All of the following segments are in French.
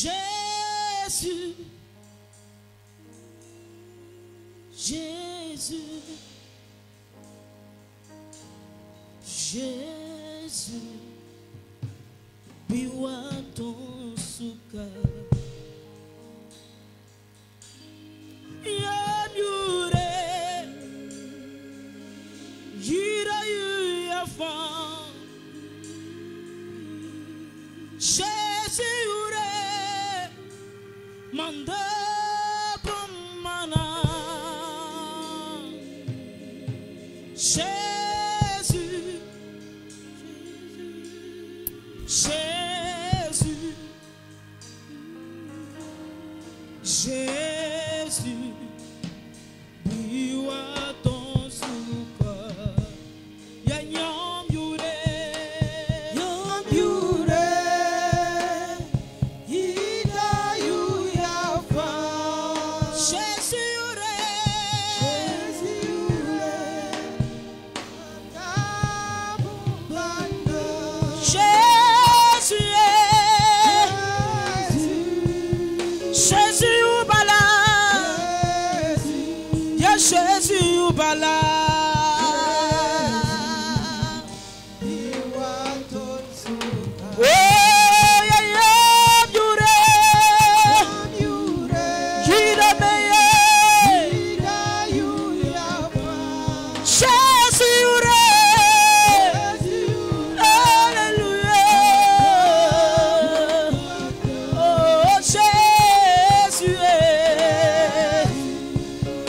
Jésus, Jésus, Jésus, biwa ton suka, ya nyure, yira ya fa, Jésus yure, manda. Jésus, Jésus, Jésus, biwa ton suka, ya nyam yure, ida yu ya fa. Jésus yure, Jésus ou bala, oh ya ya yure, yida meye, Jésus yure, Alléluia, oh Jésus,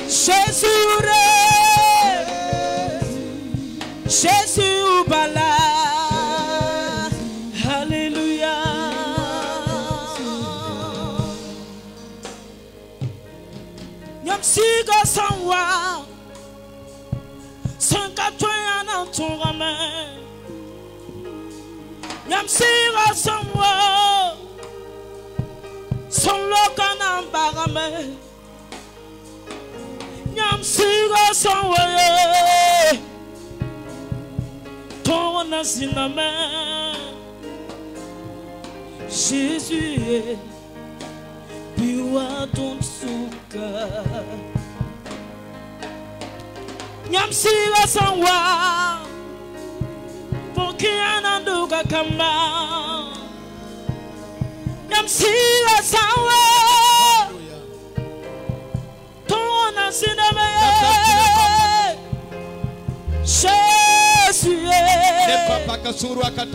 Jésus. Jésus bala, Alléluia. Nyam siga sanwa, sanka toya na tungame. Nyam siga sanwa, sonloka na bagame. Nyam siga sanwa. Ton asiname, Jésus est biwa ton suka. Nyam siga sanwa, poki ananduka kama. Nyam siga sanwa, ton asiname, Jésus est. Jésus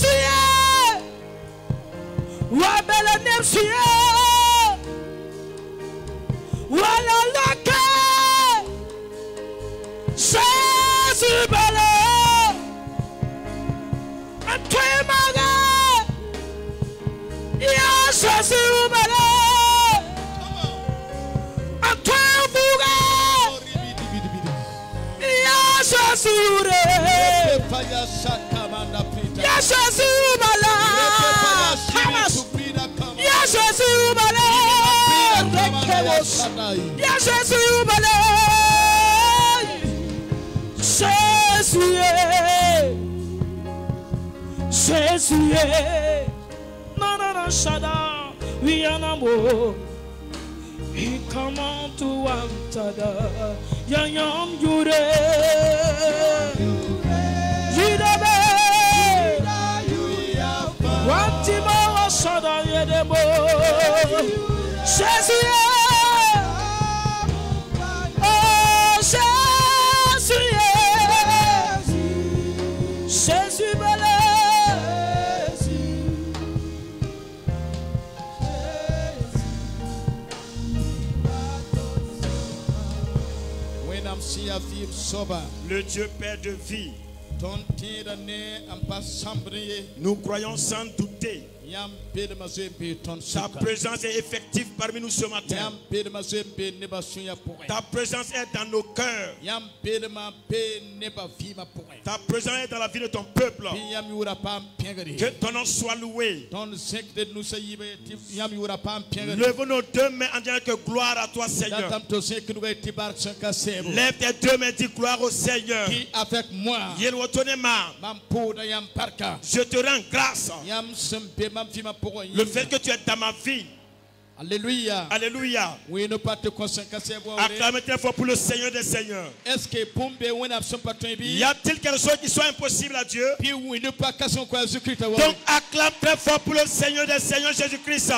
est. Wabela Nepsia. Jésus balé. Toi maga. Ya Jésus balé. Toi bouga. Ya Jésus re. Ya Jésus balé. Ya Jésus balé. Ya Jésus balé. Jésus est, Jésus est, non non non shada, we are no he come on to Amtada, Yanyam Yure, Yidabe, Wantimo shada yedebo, Jésus est, oh Jésus est. Jésus balé. When I'm seeing a film sober, Le Dieu Père de vie, don't think the name and pass somebody. nous croyons sans douter. Yam bid ma zo be ton Ta présence est effective parmi nous ce matin. Yam bid ma zo be ne ba sunya point. Ta présence est dans nos cœurs. Yam bid ma be ne ba vi ma point. Ta présence est dans la vie de ton peuple. Yam yura pam piengari. Que ton nom soit loué. Ton sek de nous sayibe yam yura pam piengari. Lève nos deux mains en disant que gloire à toi Seigneur. Tam to sek nous ga tibar sanka sebo. Lève tes deux mains, dis gloire au Seigneur. Qui avec moi. Yelwotonema. Mam po da yam parka. Je te rends grâce. Yam sembe mam fi ma point. Le fait que tu es dans ma vie. Alléluia. Alléluia. Oui, ne pas te concentrer. Acclamez très fort pour le Seigneur des Seigneurs. Est-ce que y a-t-il quelque chose qui soit impossible à Dieu? Donc acclame très fort pour le Seigneur des Seigneurs Jésus-Christ.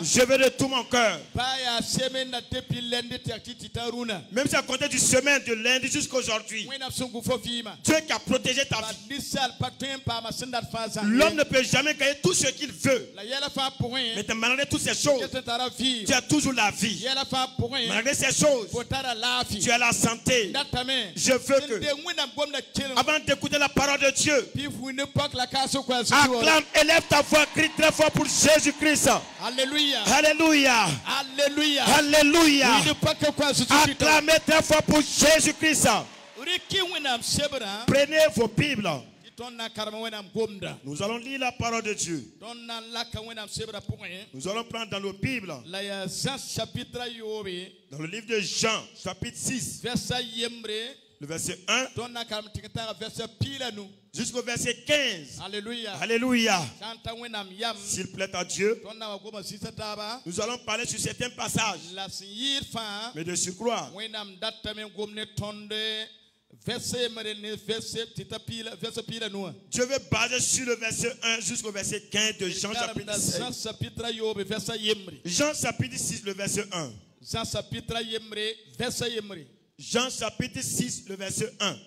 Je veux de tout mon cœur. Même si à compter du semaine de lundi jusqu'à aujourd'hui, Dieu qui a protégé ta vie. L'homme ne peut jamais gagner tout ce qu'il veut. Mais malgré toutes ces choses, tu as toujours la vie. Malgré ces choses, tu as la santé. Je veux que, avant d'écouter la parole de Dieu, acclame, élève ta voix, crie très fort pour Jésus-Christ. Alléluia. Alléluia. Alléluia. Alléluia. Acclamez très fort pour Jésus-Christ. Prenez vos Bibles. Nous allons lire la parole de Dieu. Nous allons prendre dans nos Bibles, dans le livre de Jean, chapitre 6, le verset 1 jusqu'au verset 15. Alléluia. Alléluia. S'il plaît à Dieu, nous allons parler sur certains passages. Mais de surcroît, Dieu veut baser sur le verset 1 jusqu'au verset 15 de Jean chapitre 6. Jean chapitre 6, le verset 1. Jean chapitre 6, le verset 1.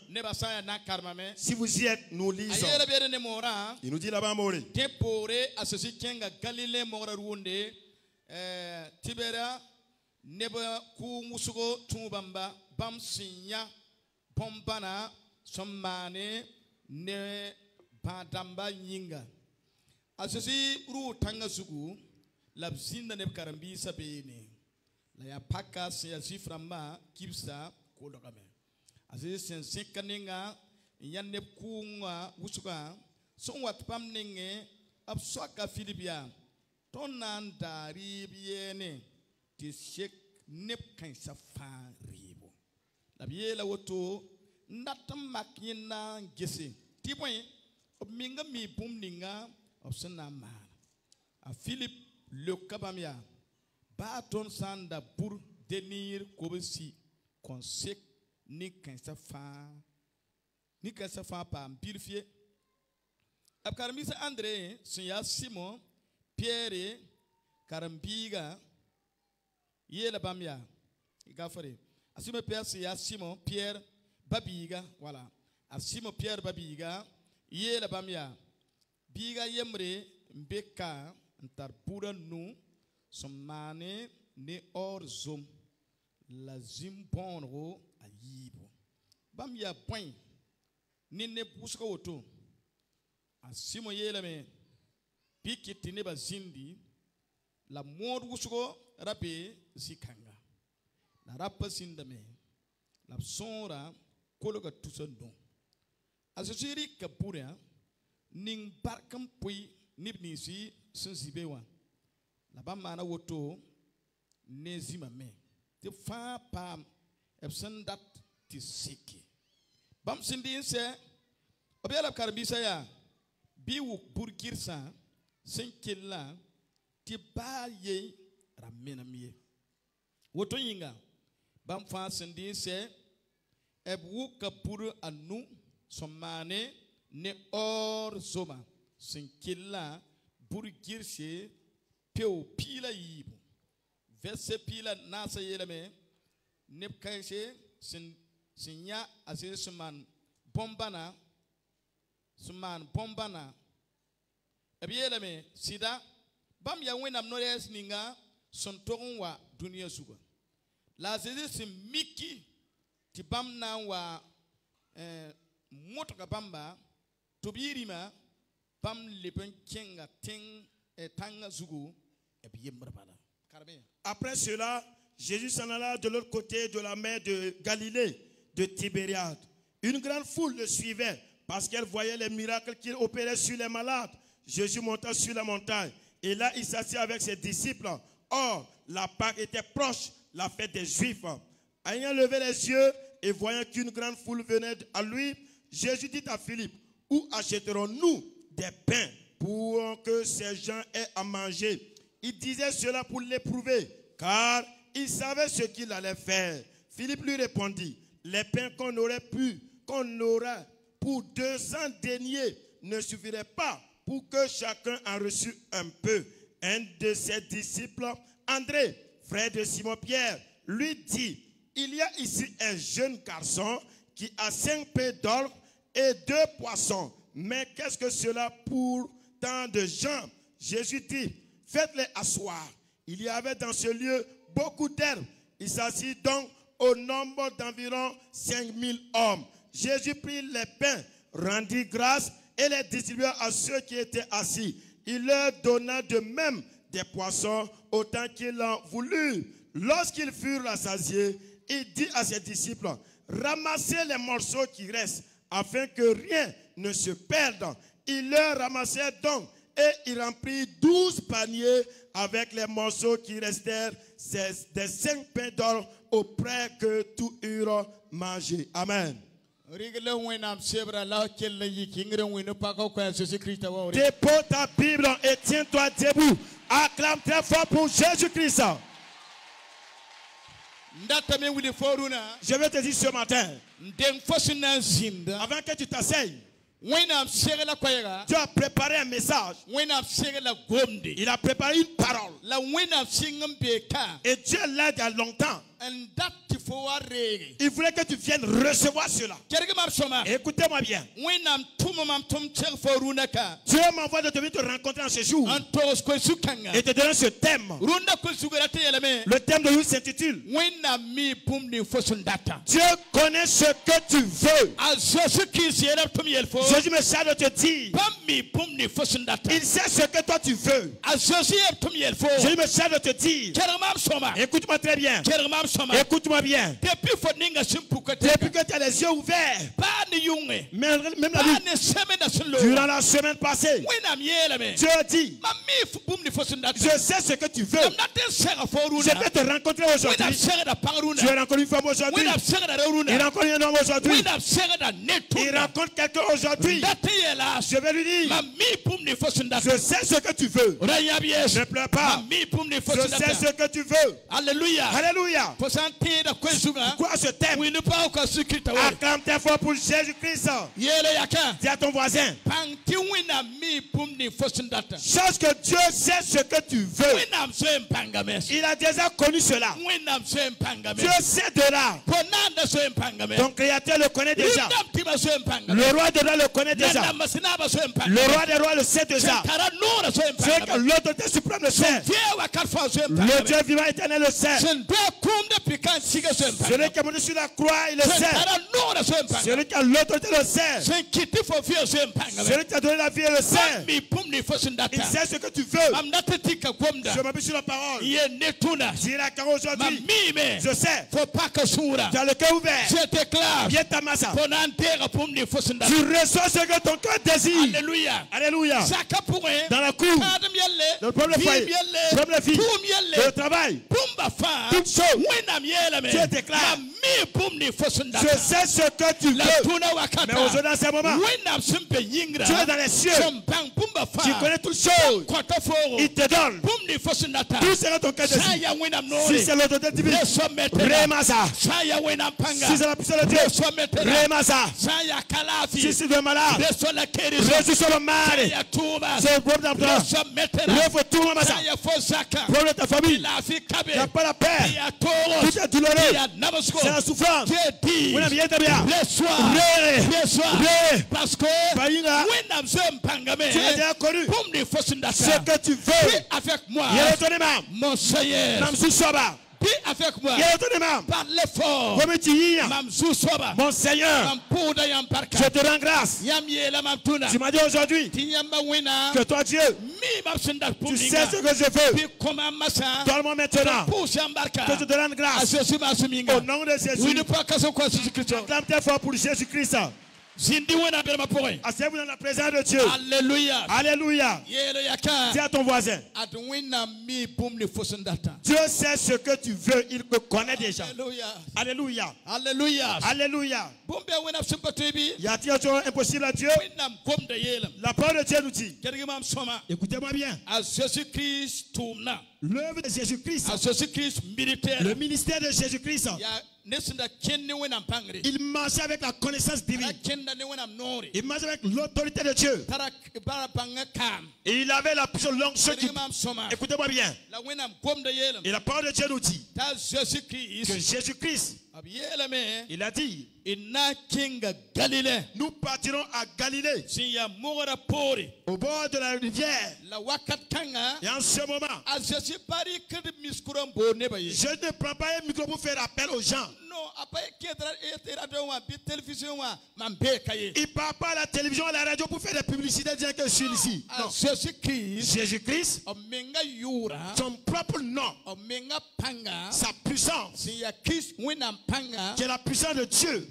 Si vous y êtes, nous lisons. Il nous dit là-bas, Moré. Pompana sommane ne badamba nyinga asisi ru tanga sugu labzinda ne karambi sabene la ya paka se asiframa kibsa ko dokame asisi senkaninga yanne kunga usuka sonwat pamninge abswaka filibia tonan dari biene ti shek nep kan safari la biela woto ndatam makina gese tipoin minga mi bum ninga opsana ma a Philippe le kabamia baton sanda pour denir kobesi consec ni kansa fa pa purifier ab karamisa André sunya Simon Pierre karambiga yela bamia igafare asime Pierre Simon Pierre babiga voilà asimo Pierre babiga yela bamia biga yemre mbeka ntar pura nu somane ne orzum la zimbonro ayibo bam ya point ni ne puska woto asimo yele me pikiti ne bazindi la mod wusugo rape zikanga la rapa sindame la sonra kologa tusandon asosiri kapuria ning barkam pui nibnisi sensibewa la bamana woto nezima me te fa pam ebsandat tisiki bam sindi se obiala karbisa ya biwu burkirsa senkilla ti baye ramenamie woto yinga bam fa sindi se ebwu kapuru anu somane ne or zoma senkilla burkirse peu pila yibu verse pila nasa yeleme nepkaise sinya ase suman bombana ebiyeleme sida bam ya wenam noyes ninga sontogon wa dunia suga la zeze simiki ti bam na wa motoka bamba tobirima bam lepen kenga ting tanga zugu ebiyembrabana. Après cela, Jésus s'en alla de l'autre côté de la mer de Galilée, de Tibériade. Une grande foule le suivait parce qu'elle voyait les miracles qu'il opérait sur les malades. Jésus monta sur la montagne et là il s'assit avec ses disciples. Or, la Pâque était proche, la fête des Juifs. Ayant levé les yeux et voyant qu'une grande foule venait à lui, Jésus dit à Philippe, où achèterons-nous des pains pour que ces gens aient à manger? Il disait cela pour l'éprouver, car il savait ce qu'il allait faire. Philippe lui répondit, les pains qu'on aurait pour 200 deniers ne suffiraient pas pour que chacun en reçût un peu. Un de ses disciples, André, frère de Simon-Pierre, lui dit, il y a ici un jeune garçon qui a 5 pains d'orge et 2 poissons. Mais qu'est-ce que cela pour tant de gens? Jésus dit, faites-les asseoir. Il y avait dans ce lieu beaucoup d'herbes. Il s'assit donc au nombre d'environ 5000 hommes. Jésus prit les pains, rendit grâce et les distribua à ceux qui étaient assis. Il leur donna de même des poissons autant qu'ils en voulurent. Lorsqu'ils furent rassasiés, il dit à ses disciples, ramassez les morceaux qui restent afin que rien ne se perde. Il leur ramassait donc et il remplit 12 paniers avec les morceaux qui restèrent, des 5 pains d'or auprès que tous eurent mangé. Amen. Dépose ta Bible et tiens-toi debout. Acclame très fort pour Jésus-Christ. Je vais te dire ce matin, avant que tu t'asseyes, tu as préparé un message. Il a préparé une parole. Et Dieu l'aide il y a longtemps. Il voulait que tu viennes recevoir cela. Écoutez-moi bien. Dieu m'envoie de venir te rencontrer en ce jour et te donner ce thème. Le thème de lui s'intitule Dieu connaît ce que tu veux. Jésus me charge de te dire il sait ce que toi tu veux. Jésus me charge de te dire écoute-moi très bien. Écoute-moi bien. Depuis que tu as les yeux ouverts, même la nuit, durant la semaine passée, Dieu dit je sais ce que tu veux. Je vais te rencontrer aujourd'hui. Tu as rencontré une femme aujourd'hui. Il rencontre un homme aujourd'hui. Il rencontre quelqu'un aujourd'hui. Je vais lui dire je sais ce que tu veux. Ne pleure pas. Je sais ce que tu veux. Alléluia. Alléluia. Quoi ce thème? Acclame tes fois pour Jésus-Christ. Dis à ton voisin. Sache que Dieu sait ce que tu veux. Il a déjà connu cela. Dieu sait de là. Ton créateur le connaît déjà. Le roi des rois le connaît déjà. Le roi des rois le sait déjà. C'est que l'autorité suprême le sait. Le Dieu vivant éternel le sait. Celui qui est monté sur la croix, il le sait. Celui qui a l'autorité le sait. Celui qui a donné la vie, il le sait. Il sait ce que tu veux. Je m'appuie sur la parole. Si la carreau aujourd'hui, je sais. Tu as le cœur ouvert. Je déclare. Viens ta masse. Tu reçois ce que ton cœur désire. Alléluia. Alléluia. Dans la cour, le problème foyer, le problème fille, le travail, toute chose. Tu déclares. Je sais ce que tu veux. Mais aujourd'hui, dans ce moment, tu es dans les cieux. Tu connais toutes choses. Il te donne. Tout ce que ton cœur désire. Si c'est l'autorité divine, Remasa. Si c'est la puissance de Dieu, Remasa. Si c'est le malade, Jésus sur le mal. C'est le problème d'emploi. Refais tout le massa. Problème de ta famille. Il n'y a pas la paix. Tout est douloureux. C'est la souffrance. Vous n'avez bien bien. Parce que tu as déjà connu ce que tu veux. avec moi, mon Seigneur. Avec moi, par l'effort, mon Seigneur, je te rends grâce. Tu m'as dit aujourd'hui que toi Dieu, tu sais ce que je veux. Donne-moi maintenant que je te rende grâce au nom de Jésus. Acclame tes foi pour Jésus-Christ. Asseyez-vous dans la présence de Dieu. Alléluia. Alléluia. Dis à ton voisin. Dieu sait ce que tu veux. Il te connaît déjà. Alléluia. Alléluia. Alléluia. Y a-t-il autre chose impossible à Dieu? La parole de Dieu nous dit. Écoutez-moi bien. L'œuvre de Jésus-Christ, le ministère de Jésus-Christ, il marchait avec la connaissance divine. Il marchait avec l'autorité de Dieu. Et il avait la puissance longue. Écoutez-moi bien. Et la parole de Dieu nous dit que Jésus-Christ, il a dit, nous partirons à Galilée, au bord de la rivière. Et en ce moment, je ne prends pas un micro pour faire appel aux gens. Il ne parle pas à la télévision, à la radio pour faire des publicités disant que je suis ici. Non. Jésus-Christ, son propre nom, sa puissance, qui est la puissance de Dieu,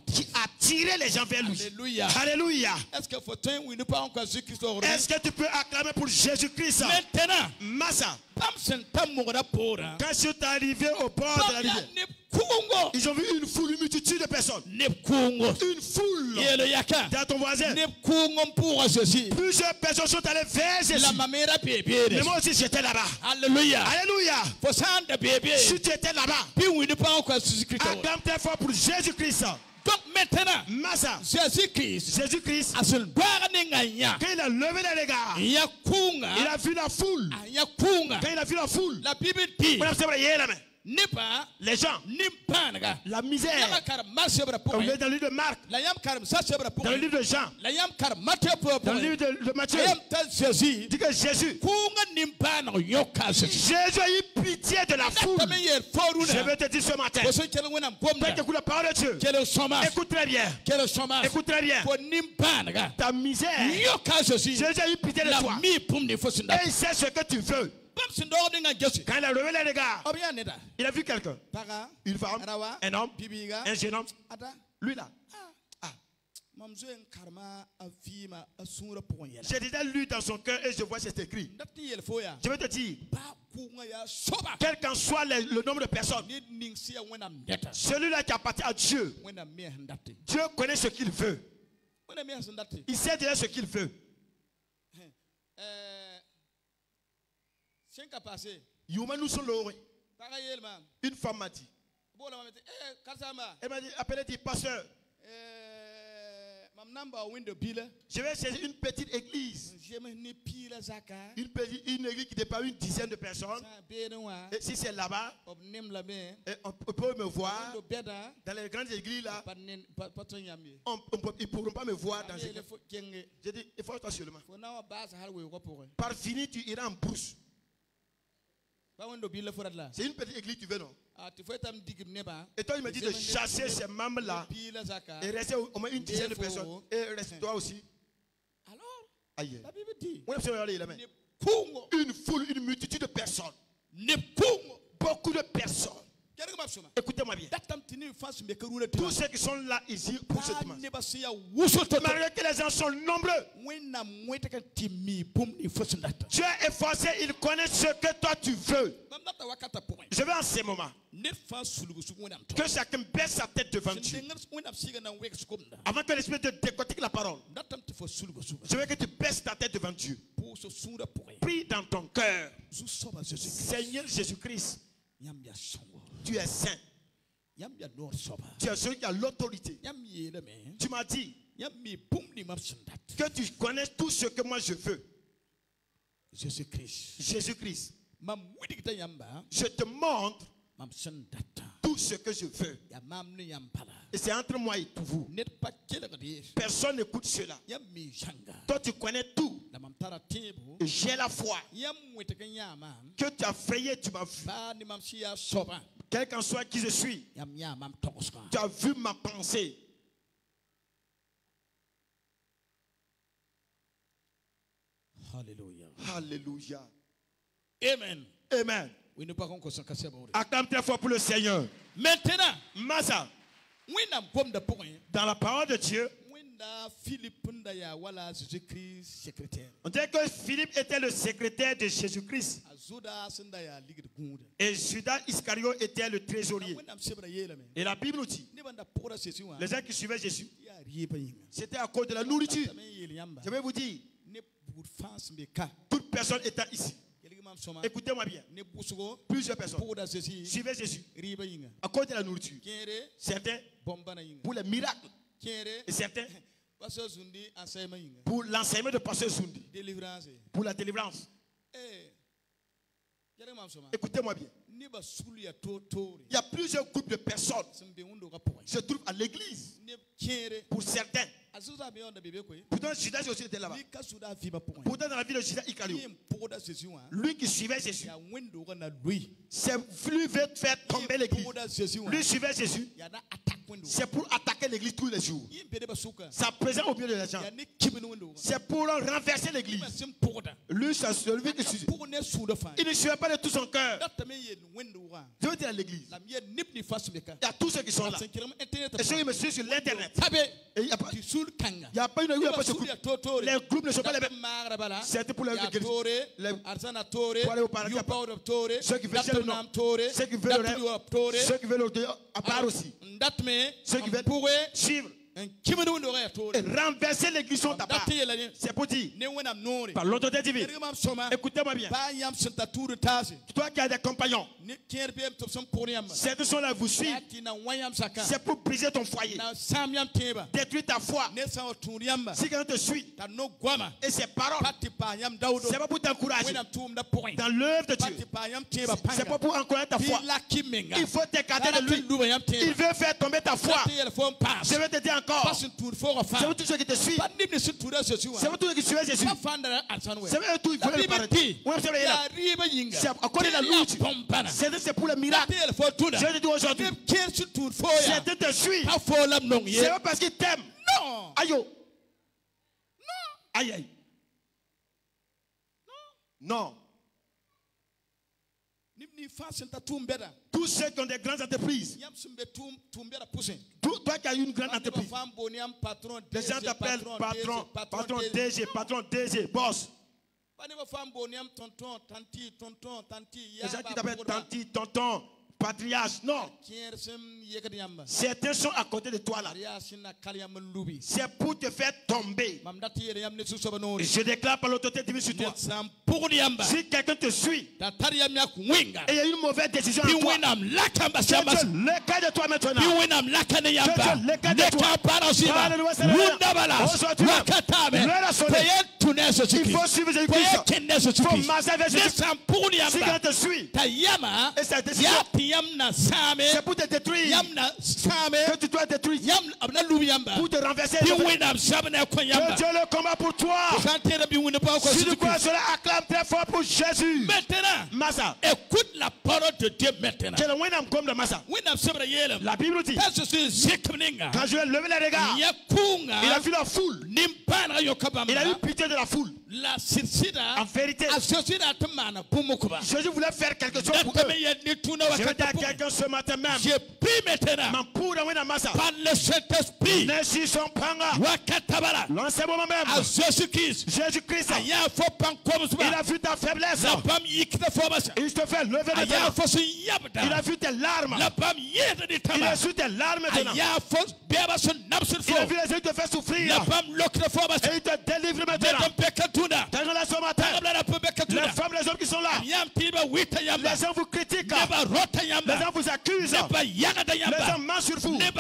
qui a tiré les gens vers lui. Alléluia. Alléluia. Est-ce que tu peux acclamer pour Jésus-Christ? Maintenant, Massa, quand je suis arrivé au bord de la rivière, ils ont vu une foule, une multitude de personnes. Une foule. Dans ton voisin. Plusieurs personnes sont allées vers Jésus. Mais moi aussi j'étais là-bas. Alléluia. Alléluia. Si tu étais là-bas, acclame tes foi pour Jésus-Christ. Donc maintenant, Massa, Jésus-Christ, quand il a levé les regards, il a vu la foule. Quand il a vu la foule, la Bible dit, les gens, la misère, comme il est dans le livre de Marc, dans le livre de Jean, dans le livre de Matthieu, il dit que Jésus a eu pitié de la foule. Je vais te dire ce matin, écoute la parole de Dieu, écoute très bien, écoute très bien, ta misère, Jésus a eu pitié de toi, et il sait ce que tu veux. Quand il a levé les regards, il a vu quelqu'un. Une femme, un homme, un jeune homme. Lui là. J'ai déjà lu dans son cœur et je vois c'est écrit. Je vais te dire, quel qu'en soit le nombre de personnes, celui-là qui appartient à Dieu, Dieu connaît ce qu'il veut. Il sait déjà ce qu'il veut. Une femme m'a dit, elle m'a dit, appelez-y pasteur. Je vais saisir une petite église. Une église qui dépasse une dizaine de personnes. Et si c'est là-bas, on peut me voir. Dans les grandes églises là, ils ne pourront pas me voir dans ces églises. J'ai dit, il faut toi seulement. Par fini, tu iras en brousse. C'est une petite église, tu veux, non? Et toi, il me dit de chasser ces membres-là et rester au moins une dizaine de personnes. Et reste toi aussi. Alors, aïe. la Bible dit, une foule, une multitude de personnes. Beaucoup de personnes. Écoutez-moi bien. Tous ceux qui sont là ici pour ce dimanche, malgré que les gens sont nombreux, Dieu est forcé, il connaît ce que toi tu veux. Je vais en ces moments que chacun baisse sa tête devant Dieu. Avant que l'Esprit te décortique la parole, je veux que tu baisses ta tête devant Dieu. Prie dans ton cœur. Seigneur Jésus-Christ, tu es saint. Tu es celui qui a l'autorité. Tu m'as dit que tu connais tout ce que moi je veux. Jésus-Christ. Jésus-Christ. Je te montre tout ce que je veux. Et c'est entre moi et vous. Personne n'écoute cela. Toi tu connais tout. Et j'ai la foi que tu as frayé, tu m'as vu. Quel qu'en soit qui je suis, tu as vu ma pensée. Alléluia. Alléluia. Amen. Amen. Acclame très fort pour le Seigneur. Maintenant, Massa, dans la parole de Dieu, on dit que Philippe était le secrétaire de Jésus-Christ. Et Judas Iscariot était le trésorier. Et la Bible nous dit, les gens qui suivaient Jésus, c'était à cause de la nourriture. Je vais vous dire, toute personne étant ici, écoutez-moi bien, plusieurs personnes suivaient Jésus à cause de la nourriture. Certains pour les miracles. Et certains pour l'enseignement de Pasteur Zundi. Pour la délivrance. Écoutez-moi bien. Il y a plusieurs groupes de personnes qui se trouvent à l'église. Pour certains. Pourtant, Judas aussi était là-bas. Pourtant, dans la vie de Judas Iscariot, lui qui suivait Jésus, lui veut faire tomber l'église. Lui suivait Jésus. C'est pour attaquer l'église tous les jours. Ça présente au milieu de les gens. C'est pour renverser l'église. Lui, c'est celui qui suit. Il ne suivait pas de tout son cœur. Je veux dire à l'église, il y a tous ceux qui sont là. Et ceux qui me suivent sur l'internet. Il n'y a pas une rue, il n'y a pas ce groupe. Les groupes ne sont pas les mêmes. C'est pour les églises. Pour aller au paradis. Ceux qui veulent le nom. Ceux qui veulent le rêve. Ceux qui veulent le à part aussi. Ceux qui veulent suivre. Et renverser l'église sont à part. C'est pour dire, par l'autorité divine. Écoutez-moi bien. Toi qui as des compagnons, certains sont là, vous suivent. C'est pour briser ton foyer, détruire ta foi. Si quelqu'un te suit, et ses paroles, c'est pas pour t'encourager dans l'œuvre de Dieu. C'est pas pour encourager ta foi. Il faut t'écarter de lui. Il veut faire tomber ta foi. Je vais te dire encore. C'est vous tous ceux qui te suivent. C'est vous tous ceux qui suivent Jésus. C'est vous tous qui veulent le paradis. C'est à cause de la lutte. C'est pour le miracle. Je te dis aujourd'hui. Certains te suivent. C'est pas parce qu'ils t'aiment. Non. Aïe. Non. Aïe aïe. Non. Tous ceux qui ont des grandes entreprises. Toi qui as une grande entreprise. Les gens t'appellent patron DG, boss. Les gens qui t'appellent tanti, tonton, patriarche. Non. Certains sont à côté de toi là. C'est pour te faire tomber. Et je déclare par l'autorité divine sur toi. Si quelqu'un te suit et il y a une mauvaise décision en toi, c'est le cas de toi maintenant. C'est le cas de toi. Il faut suivre Jésus-Christ. Il faut marcher avec Jésus-Christ. Si quelqu'un te suit et sa décision C'est pour te détruire que tu dois détruire. Pour te renverser. Que Dieu le combat pour toi. Si tu crois cela, acclame très fort pour Jésus. Maintenant, Massa. Écoute la parole de Dieu maintenant. La Bible dit, quand je vais lever les regards, il a vu la foule. Il a eu pitié de la foule. En vérité, Jésus voulait faire quelque chose pour eux. Je vais dire à quelqu'un ce matin même, j'ai pris maintenant par le Saint-Esprit l'ancien moment même, à Jésus-Christ. Jésus-Christ, il a vu ta faiblesse. Il te fait lever les mains. Il a vu tes larmes. Il a vu tes larmes maintenant. Il a vu les yeux te faire souffrir. Et il te délivre maintenant. Ce matin, les femmes, les hommes qui sont là, les gens vous critiquent, les gens vous accusent, les gens marchent sur vous, les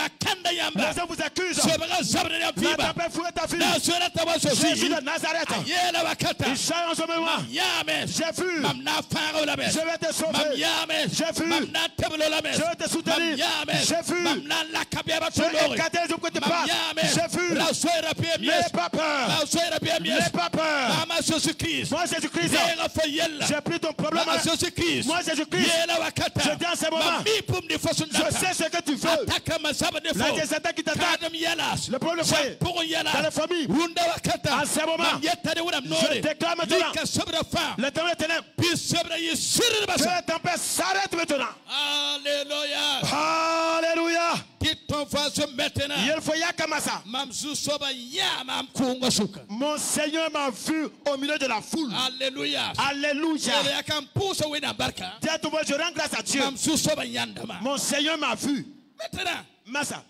gens vous accusent. La tempête fouette ta fille. Jésus de Nazareth, il chante en ce moment. J'ai vu, je vais te sauver. J'ai vu, je vais te soutenir. J'ai vu, je vais écarter les hommes que tu parles. J'ai vu, n'aie pas peur. N'aie pas peur. Moi Jésus-Christ, j'ai pris ton problème. Moi Jésus-Christ, je dis en ce moment, je sais ce que tu veux. Là, des attaques qui t'attaquent, le problème est dans la famille. En ce moment, je déclare maintenant, le temps est ténèbres. Que la tempête s'arrête maintenant. Alléluia. Alléluia. Dites ton voisin maintenant. Mon Seigneur m'a vu au milieu de la foule. Alléluia. Alléluia. Dis à tout le monde, je rends grâce à Dieu. Mon Seigneur m'a vu. Maintenant, Massa.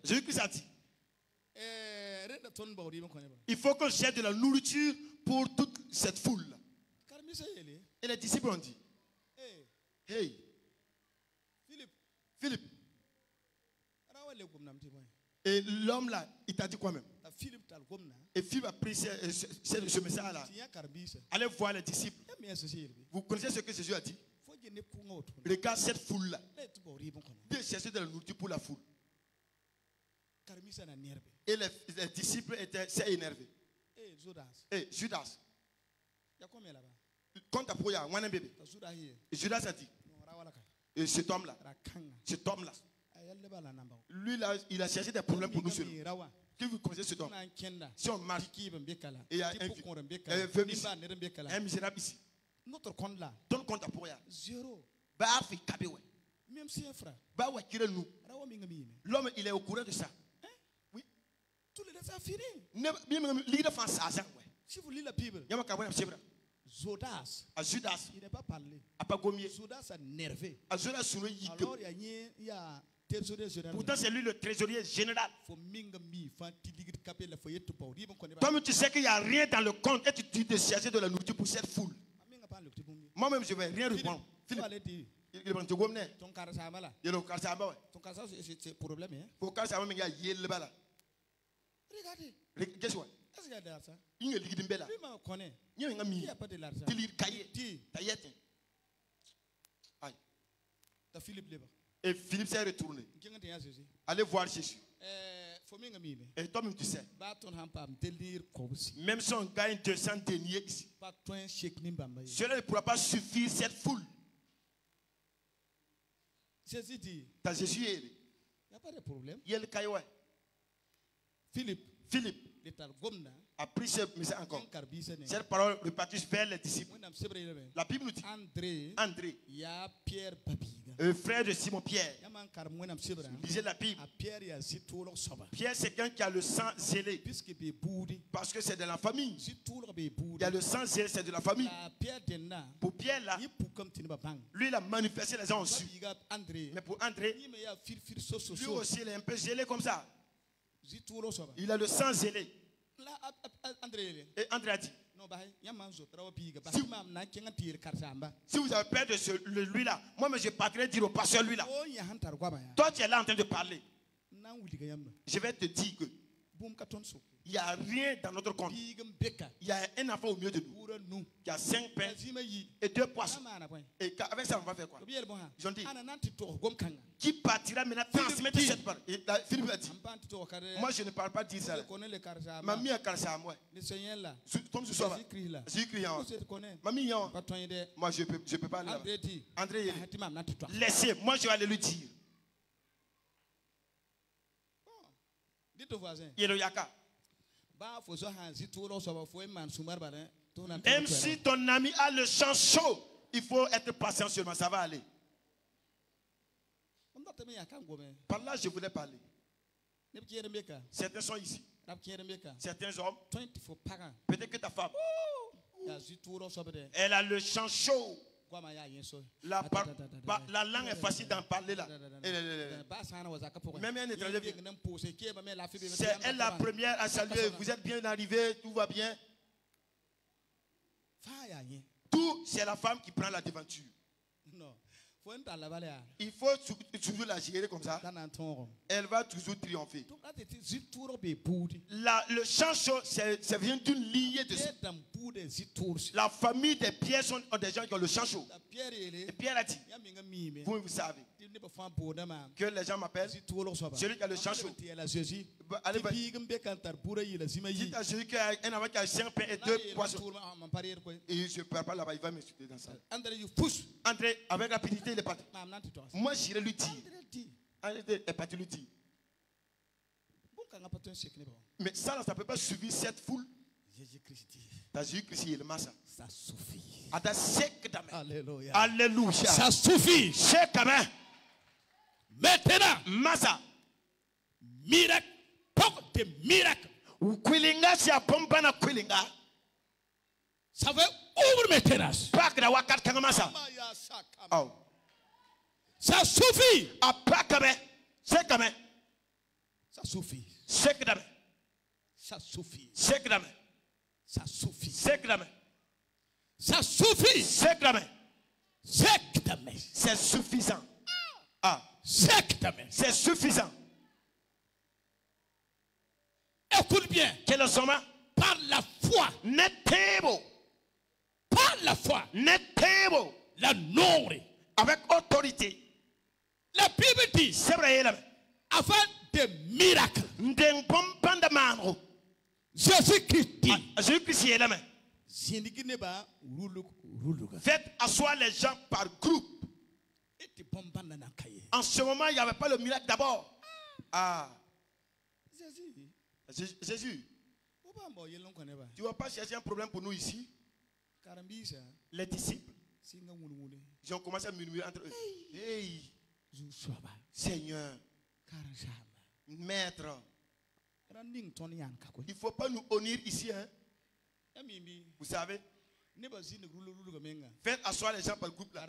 Jésus-Christ a dit, il faut qu'on cherche de la nourriture pour toute cette foule. Et les disciples ont dit, hey, Philippe. Et l'homme là, il t'a dit quoi même? Et Philippe a pris ce message-là. Allez voir les disciples. Vous connaissez ce que Jésus a dit? Regarde cette foule-là. Viens chercher de la nourriture pour la foule. Et les disciples étaient énervés. Et Judas. Compte pour ya, un bébé. Judas a dit, et cet homme-là, lui là, il a cherché des problèmes pour nous seuls. Qui vous connaissez cet homme? Si on marche, et il y a un misérable ici. Notre compte là, donne compte pour ya. Zéro. Même si un frère. L'homme, il est au courant de ça. Oui. Tout le reste a fini. Si vous lisez la Bible, Judas, il n'a pas parlé. Judas a nervé. Alors il y a pourtant c'est lui le trésorier général. Toi-même tu sais qu'il n'y a rien dans le compte et tu te cherches de la nourriture pour cette foule. Moi-même je ne vais rien répondre. C'est problème. Regardez. Est-ce qu'il y a de l'argent? Lui me connaît. Il n'y a pas de l'argent. Et Philippe s'est retourné. Allez voir Jésus. Et toi-même tu sais. Même si on gagne 200 deniers ici, cela ne pourra pas suffire cette foule. Jésus dit, Jésus, il n'y a pas de problème. Philippe a pris ce message encore. Cette parole repartit vers les disciples. La Bible nous dit, André, le frère de Simon Pierre, lisez la Bible. Pierre c'est quelqu'un qui a le sang zélé. Parce que c'est de la famille. Il y a le sang zélé, c'est de la famille. Pour Pierre là, lui il a manifesté les gens dessus. Mais pour André, lui aussi il est un peu zélé comme ça. Il a le sang zélé. Et André a dit, si vous avez peur de lui là, moi je partirai dire au pasteur lui là. Toi tu es là en train de parler. Je vais te dire que il Il n'y a rien dans notre compte. Il y a un enfant au milieu de nous qui a 5 pains et 2 poissons. Et avec ça, on va faire quoi? Ils ont dit, qui partira maintenant transmettre cette parole? Philippe a dit, moi je ne parle pas de ça. Mamie a cassé à moi. Comme ce soir, j'ai écrit en Mamie, moi je peux pas aller là. André, laissez, moi je vais aller lui dire. Dites au voisin. Il est le yaka. Même si ton ami a le champ chaud, il faut être patient seulement, ça va aller. Par là, je voulais parler. Certains sont ici. Certains hommes. Peut-être que ta femme, elle a le champ chaud. La langue est facile d'en parler là. Même un étranger, c'est elle la première à saluer. Vous êtes bien arrivé, tout va bien. Tout, c'est la femme qui prend la devanture. Il faut toujours la gérer comme ça. Elle va toujours triompher. Le champ chaud, ça vient d'une lignée de la famille des Pierres sont des gens qui ont le champ chaud. Et Pierre a dit, vous savez que les gens m'appellent celui qui a le champ chaud. Allez, dites à celui qui a un enfant qui a 5 pains et 2 poissons. Et je ne parle pas là-bas, il va m'insulter dans ça. André, avec rapidité, il est parti. Moi, j'irai lui dire. André est parti lui dire. Mais ça ne peut pas suivre cette foule. Jésus-Christ, il est massa. Ça suffit. Alléluia. Alléluia. Ça suffit. Maintenant, massa. Miracle. De miracle. Kwilinga si apomba na kwilinga. Ça veut ouvrir maintenant. Pakra wakat kangamasa. Oh. Ça suffit. Apakabe. C'est quand même. Ça suffit. C'est quand même. Ça suffit. C'est quand même. Ça suffit. C'est quand même. Ça suffit. C'est quand même. C'est suffisant. Ah. C'est suffisant. Écoute bien. Quel est son nom? Par la foi. Netebo. Par la foi. Netebo. La nombre. Avec autorité. La Bible dit. C'est vrai. Avant des miracles. Jésus-Christ dit. Jésus-Christ est là. Faites asseoir les gens par groupe. En ce moment, il n'y avait pas le miracle d'abord. Ah. Jésus. Tu ne vas pas chercher un problème pour nous ici. Les disciples, ils ont commencé à murmurer entre eux. Hey, Seigneur, Maître, il ne faut pas nous honir ici. Hein? Vous savez, faites asseoir les gens par groupe là.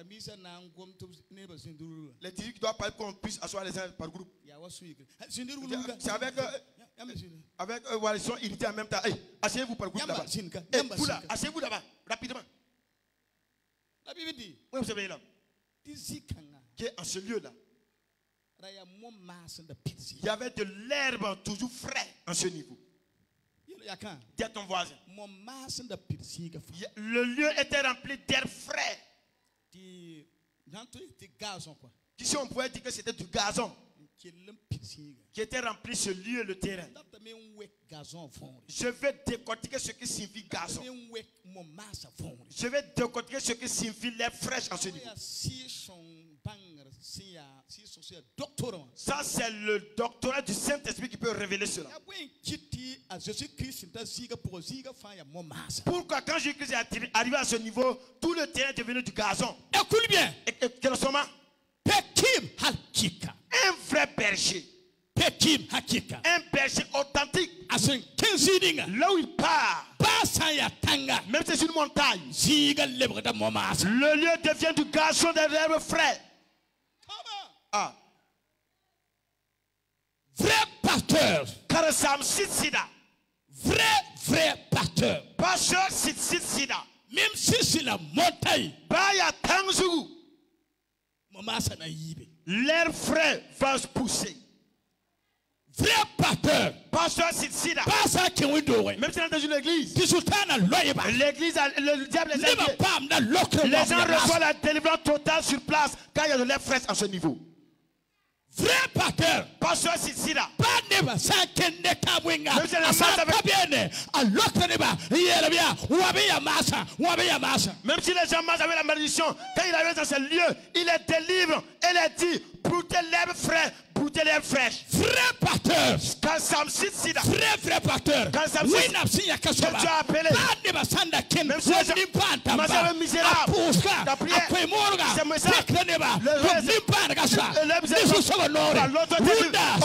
Les disciples doivent pas qu'on puisse asseoir les gens par groupe. C'est avec eux, ils sont irrités en même temps. Hey, asseyez-vous par groupe là-bas. Hey, vous là, asseyez-vous là-bas, rapidement. Oui, vous savez là. Qui est en ce lieu-là. Il y avait de l'herbe toujours frais en ce niveau. Dis à ton voisin. Le lieu était rempli d'herbe frais. Ici, on pouvait dire que c'était du gazon qui était rempli ce lieu, le terrain. Je vais décortiquer ce qui signifie gazon. Je vais décortiquer ce qui signifie l'herbe fraîche en ce niveau. Ça, c'est le doctorat du Saint-Esprit qui peut révéler cela. Pourquoi quand Jésus-Christ est arrivé à ce niveau, tout le terrain est devenu du gazon? Écoute bien. Quel est son nom? Un vrai berger. Un berger authentique. Là où il part, même si c'est une montagne, le lieu devient du gazon des herbes frais. Ah. Vrai pasteur. Vrai pasteur. Pasteur sida. Même si c'est la montagne. L'air frais va se pousser. Vrai pasteur. Pasteur Sitsida. Pas ça qui est doué. Même si on est dans une église. L'église, le diable les aide. Les gens reçoivent la délivrance totale sur place quand il y a de l'air frais à ce niveau. Vrai pasteur. Pasteur Sitsida. Pas neba ça qui n'est qu'à winga. Même si les gens marchent avec la malédiction, quand il arrive dans ce lieu, il les délivre et les dit, broutez l'herbe fraîche. Broutez l'herbe fraîche. Vrai pasteur. Quand Samsit Sida. Vrai pasteur. Quand Samsit Sida. Tu as appelé. Même si les gens marchent misérable. Ta prière. C'est message.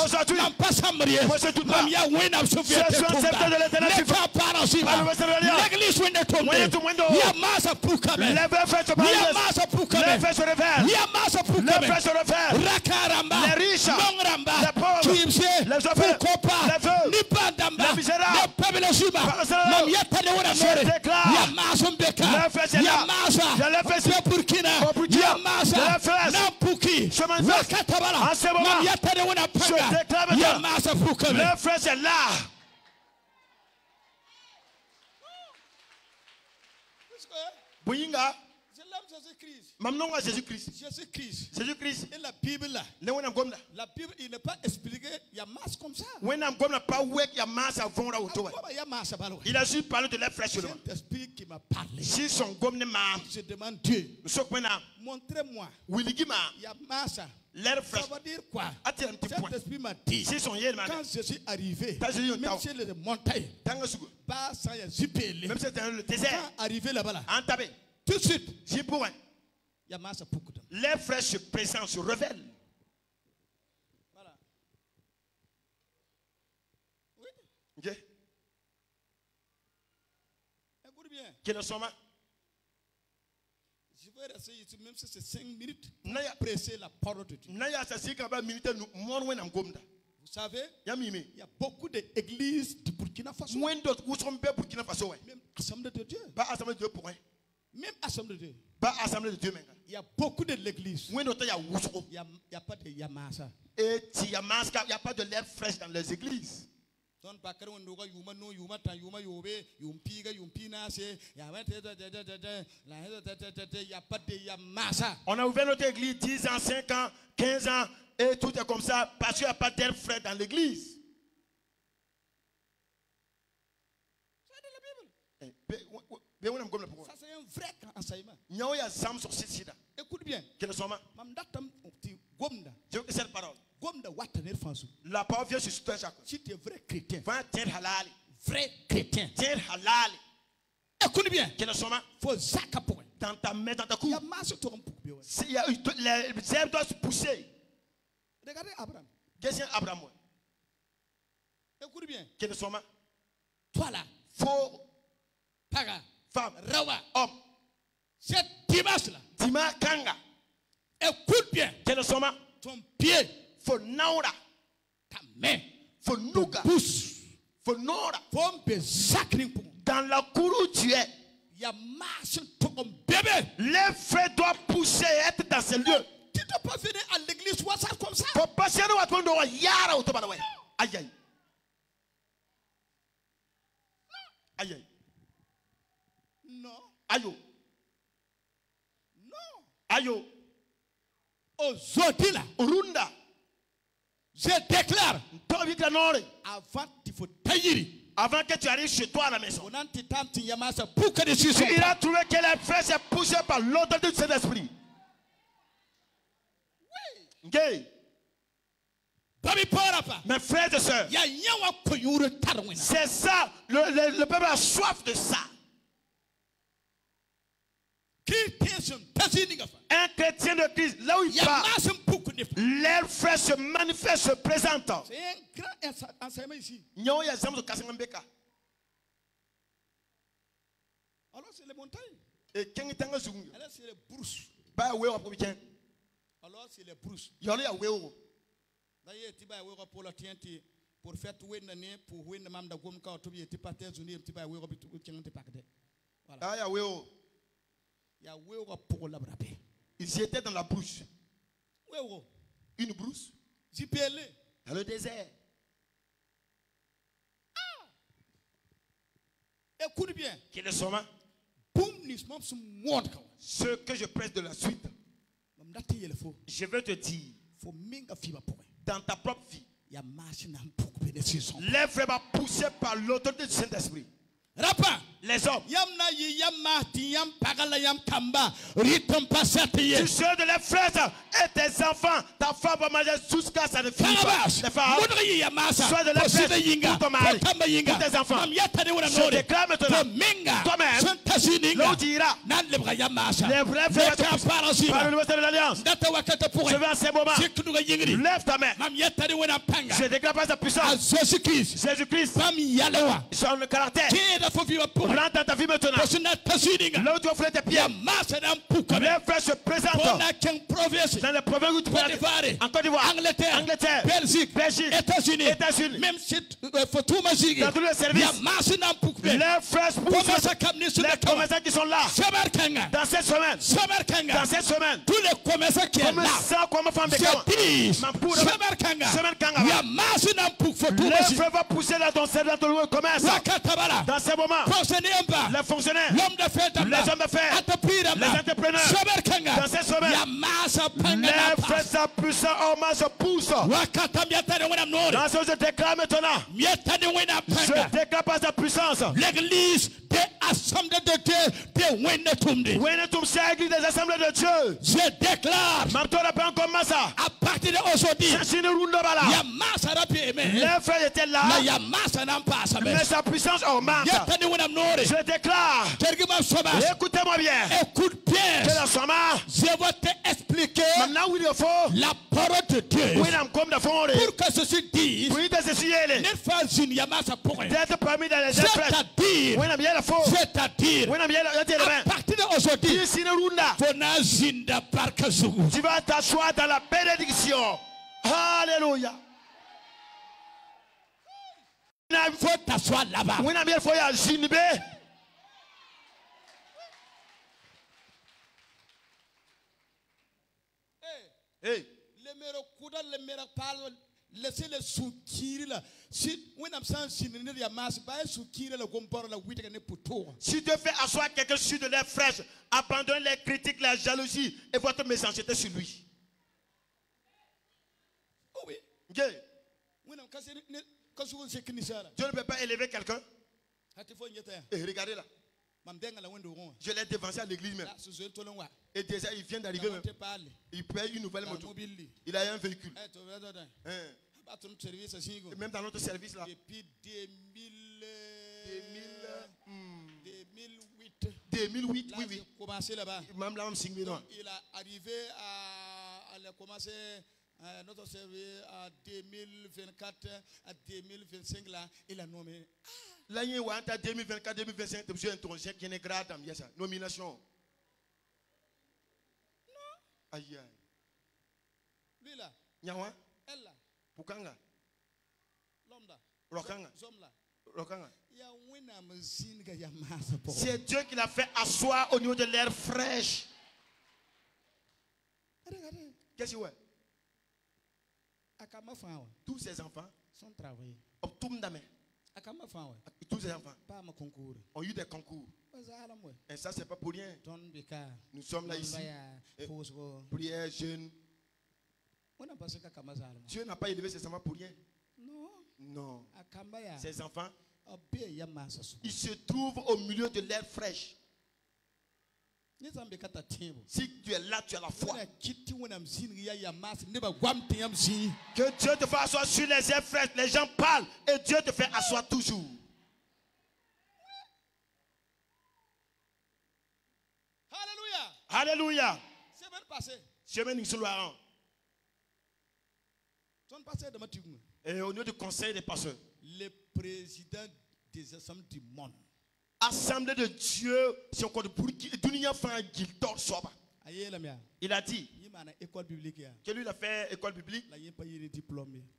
Aujourd'hui, monsieur tout le monde, je suis un serviteur de l'Éternel. L'église est tombée. Les frères se parlent. Les frères se révèlent. Les frères se révèlent. Les riches, les pauvres, les offres, les veuves, les misérables. Je déclare, les frères c'est là. Je les fais sur Burkina. Je les fais. Je manifeste. En ce moment, je déclare les frères c'est là. Bouyinga. Jésus-Christ. Jésus-Christ. Et la Bible là. La Bible, il n'est pas expliqué. Il y a masse comme ça. Il a juste parlé de l'air fraîche. C'est l'esprit qui m'a parlé. Si son gomme ne m'a. Je demande Dieu. Montrez-moi. Il y a masse. L'air fraîche. Ça veut dire quoi? Cet esprit m'a dit. Quand je suis arrivé. Même si les montagnes. Pas sans y même si c'était le désert. Arrivé là-bas. Tout de suite. Il y a masse beaucoup. L'air fraîche se présente, se révèle. Voilà. Oui. Ok. Écoute bien. Quel est son nom? Je vais rester ici, même si c'est 5 minutes, pour presser la parole de Dieu. Vous savez, il y a beaucoup d'églises du Burkina Faso. Même Assemblée de Dieu. Même Assemblée de Dieu. Il y a beaucoup de l'église. Il n'y a pas de Yamasa. Et il n'y a pas de l'air fraîche dans les églises. On a ouvert notre église 10 ans, 5 ans, 15 ans, et tout est comme ça parce qu'il n'y a pas d'air frais dans l'église. Ça, c'est un vrai enseignement. Écoute bien. Je veux que cette parole. La parole vient sur toi, Jacques. Si tu es vrai chrétien. Vrai chrétien. Écoute bien. Dans ta main, dans ta cour. Les herbes doivent se pousser. Regardez Abraham. Qu'est-ce que Abraham? Écoute bien. Toi là. Faux. Paga. Femme. Rawa. Homme. Cette dimanche là. Dimanche kanga. Écoute bien. Ton pied. Faut naura. Ta main. Faut nouga. Pousse. Faut nora. Faut dans la cour où tu es. Il y a marche ton bébé. Les frères doivent pousser et être dans ce lieu. Tu ne peux pas venir à l'église voir ça comme ça. Faut passer à nous yara autobanawe. Aïe aïe. Aïe aïe. Non. Aïe. Non. Aïe. Aujourd'hui là. Runda. Je déclare. Avant il faut tailler. Avant que tu arrives chez toi à la maison. Il a trouvé que les frères s'est poussé par l'autorité de cet esprit. Oui. Okay. Mes frères et sœurs. C'est ça. Le peuple a soif de ça. Un chrétien de Christ, là où il part, les frères se manifestent, se présentent. C'est un grand enseignement ici. Alors c'est les montagnes. Et alors c'est les brousses. Alors c'est les brousses. D'ailleurs, pour faire tout l'année, pour voir le membre de Gomka, il y a pour la braper. Ils étaient dans la brousse. Une brousse. JPL. Dans le désert. Écoute bien. Qu'il est souvent. Ce que je presse de la suite. Je veux te dire. Dans ta propre vie. L'œuvre va pousser par l'autorité du Saint-Esprit. Les hommes. Tu sors de la fraise et tes enfants, ta femme va manger jusqu'à ça ne finit pas. Les femmes, sois de la fraise pour ton mari, pour tes enfants. Je déclare maintenant, toi-même, là où tu iras, les vrais frères par le nouveau de l'Alliance. Je vais en ces moments, lève ta main. Je déclare par sa puissance. Jésus-Christ, son caractère. Rentre dans ta vie maintenant. Là où tu offres tes pieds. Les frères se présentent dans les provinces où tu peux aller. En Côte d'Ivoire, Angleterre, Belgique, États-Unis. Même si dans tous les services, les frères poussent les commerçants qui sont là. Dans cette semaine, tous les commerçants qui sont là, les frères vont pousser là dans le commerce. Dans ces moments, les fonctionnaires, les hommes d'affaires, les entrepreneurs, dans ces semaines, les frères puissants en masse poussent. Dans ce que je déclare maintenant, je déclare par sa puissance. L'église des assemblées de Dieu, des Winnetum, c'est l'église des assemblées de Dieu. Je déclare, à partir d'aujourd'hui, les frères étaient là, mais sa puissance augmente. Je déclare, écoutez-moi bien, écoute bien, je vais t'expliquer la parole de Dieu pour que ceci dise d'être parmi les c'est-à-dire à partir d'aujourd'hui tu vas t'asseoir dans la bénédiction. Alléluia. Il faut t'asseoir là-bas. Hey. Laissez les soukiri là. Si tu devais asseoir quelqu'un sur de l'air fraîche, abandonnez les critiques, la jalousie et votre méchanceté sur lui. Oh oui. Okay. Dieu ne peut pas élever quelqu'un. Et regardez là. Je l'ai dévancé à l'église même. Et déjà il vient d'arriver même. Il paye une nouvelle moto. Il a un véhicule. Et même dans notre service là. Depuis 2008, oui, oui. Commencé là-bas. Même là, il a arrivé à commencer notre service à 2024, à 2025 là, il a nommé. L'année où entre 2024 2025, tu as un projet qui est grave dans ça. Nomination. Non. Aïe aïe. Lui là. Nyawa. Elle là. Pukanga. L'homme là. Rokanga. Zombie là. Rokanga. C'est Dieu qui l'a fait asseoir au niveau de l'air fraîche. Qu'est-ce que c'est? Tous ces enfants sont travaillés. Tous ces enfants ont eu des concours. Et ça, c'est pas pour rien. Nous sommes là ici. Prière, jeûne. Dieu n'a pas élevé ses enfants pour rien. Non. Ces enfants, ils se trouvent au milieu de l'air fraîche. Si tu es là, tu as la foi. Que Dieu te fasse asseoir sur les airs fraîches. Les gens parlent et Dieu te fait asseoir toujours. Alléluia. Alléluia. Semaine passée. Et au niveau du conseil des pasteurs, le président des assemblées du monde, Assemblée de Dieu, c'est encore pour il a dit que lui il a fait école biblique.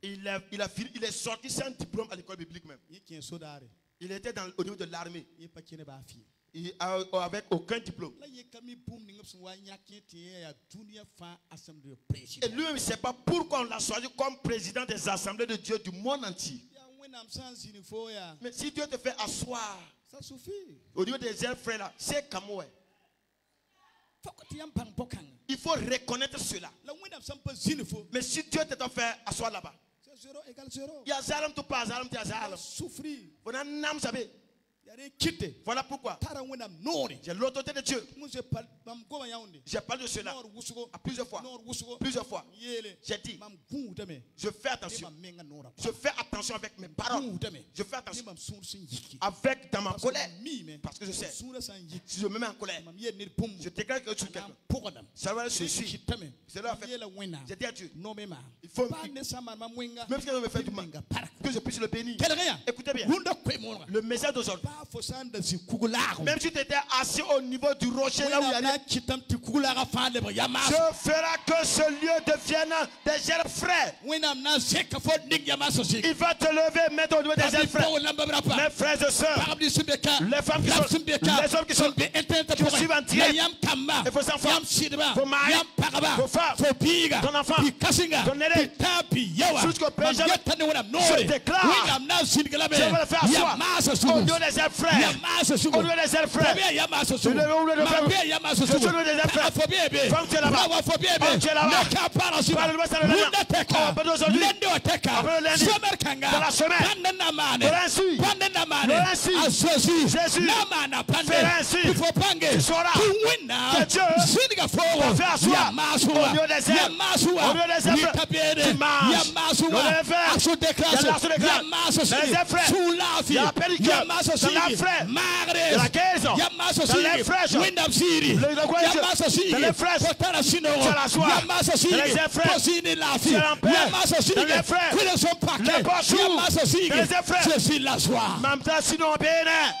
Il est sorti sans diplôme à l'école biblique même. Il était au niveau de l'armée. Avec aucun diplôme. Et lui, il ne sait pas pourquoi on l'a choisi comme président des assemblées de Dieu du monde entier. Mais si Dieu te fait asseoir Ça suffit. Au niveau des ailes frères là, c'est comme ouais. Il faut reconnaître cela. Mais si Dieu t'a fait asseoir là-bas, 0 égale 0. Il y a Zalam tout pas, Zalam tu as Zalam. Souffrir. Voilà pourquoi j'ai l'autorité de Dieu. J'ai parlé de cela à plusieurs fois. J'ai dit, je fais attention. Je fais attention avec mes paroles. Je fais attention avec dans ma colère. Parce que je sais, si je me mets en colère, je déclare que je suis quelqu'un. Ça va se suivre. C'est là en fait. J'ai dit à Dieu, il faut même si je me fais du mal, que je puisse le bénir. Écoutez bien, le message d'aujourd'hui. Même si tu étais assis au niveau du rocher là où il y a je ferai que ce lieu devienne des ailes frais. Il va te lever, mettre au niveau des ailes frais. Mes frères et sœurs, les femmes qui sont, les hommes qui sont, qui suivent en direct, et vos enfants, vos maris, vos femmes, ton enfant, ton élève, jusqu'au Père, je déclare, je vais le faire asseoir au niveau des ailes frais. Au lieu des ailes frères. Je suis le des ailes frères. Femme, tu es là-bas. Femme, tu es là-bas. Parle-moi ça le lundi. On va pas d'aujourd'hui. On va le lundi. Dans la semaine. Le ainsi. Jésus. Fais ainsi. Tu sauras que Dieu t'a fait asseoir au lieu des ailes. Au lieu des ailes frères. Tu marches. Au lieu des frères. Il y a l'arceau de glace. Les ailes frères. Il y a la pellicule. Dans la frère. De la guérison, dans les fraîches, le croyage, dans les fraîches, c'est la soie, dans les frères, c'est l'empère, dans les frères, les pochous, dans les frères, je suis la soie. Mamta sinon bénin.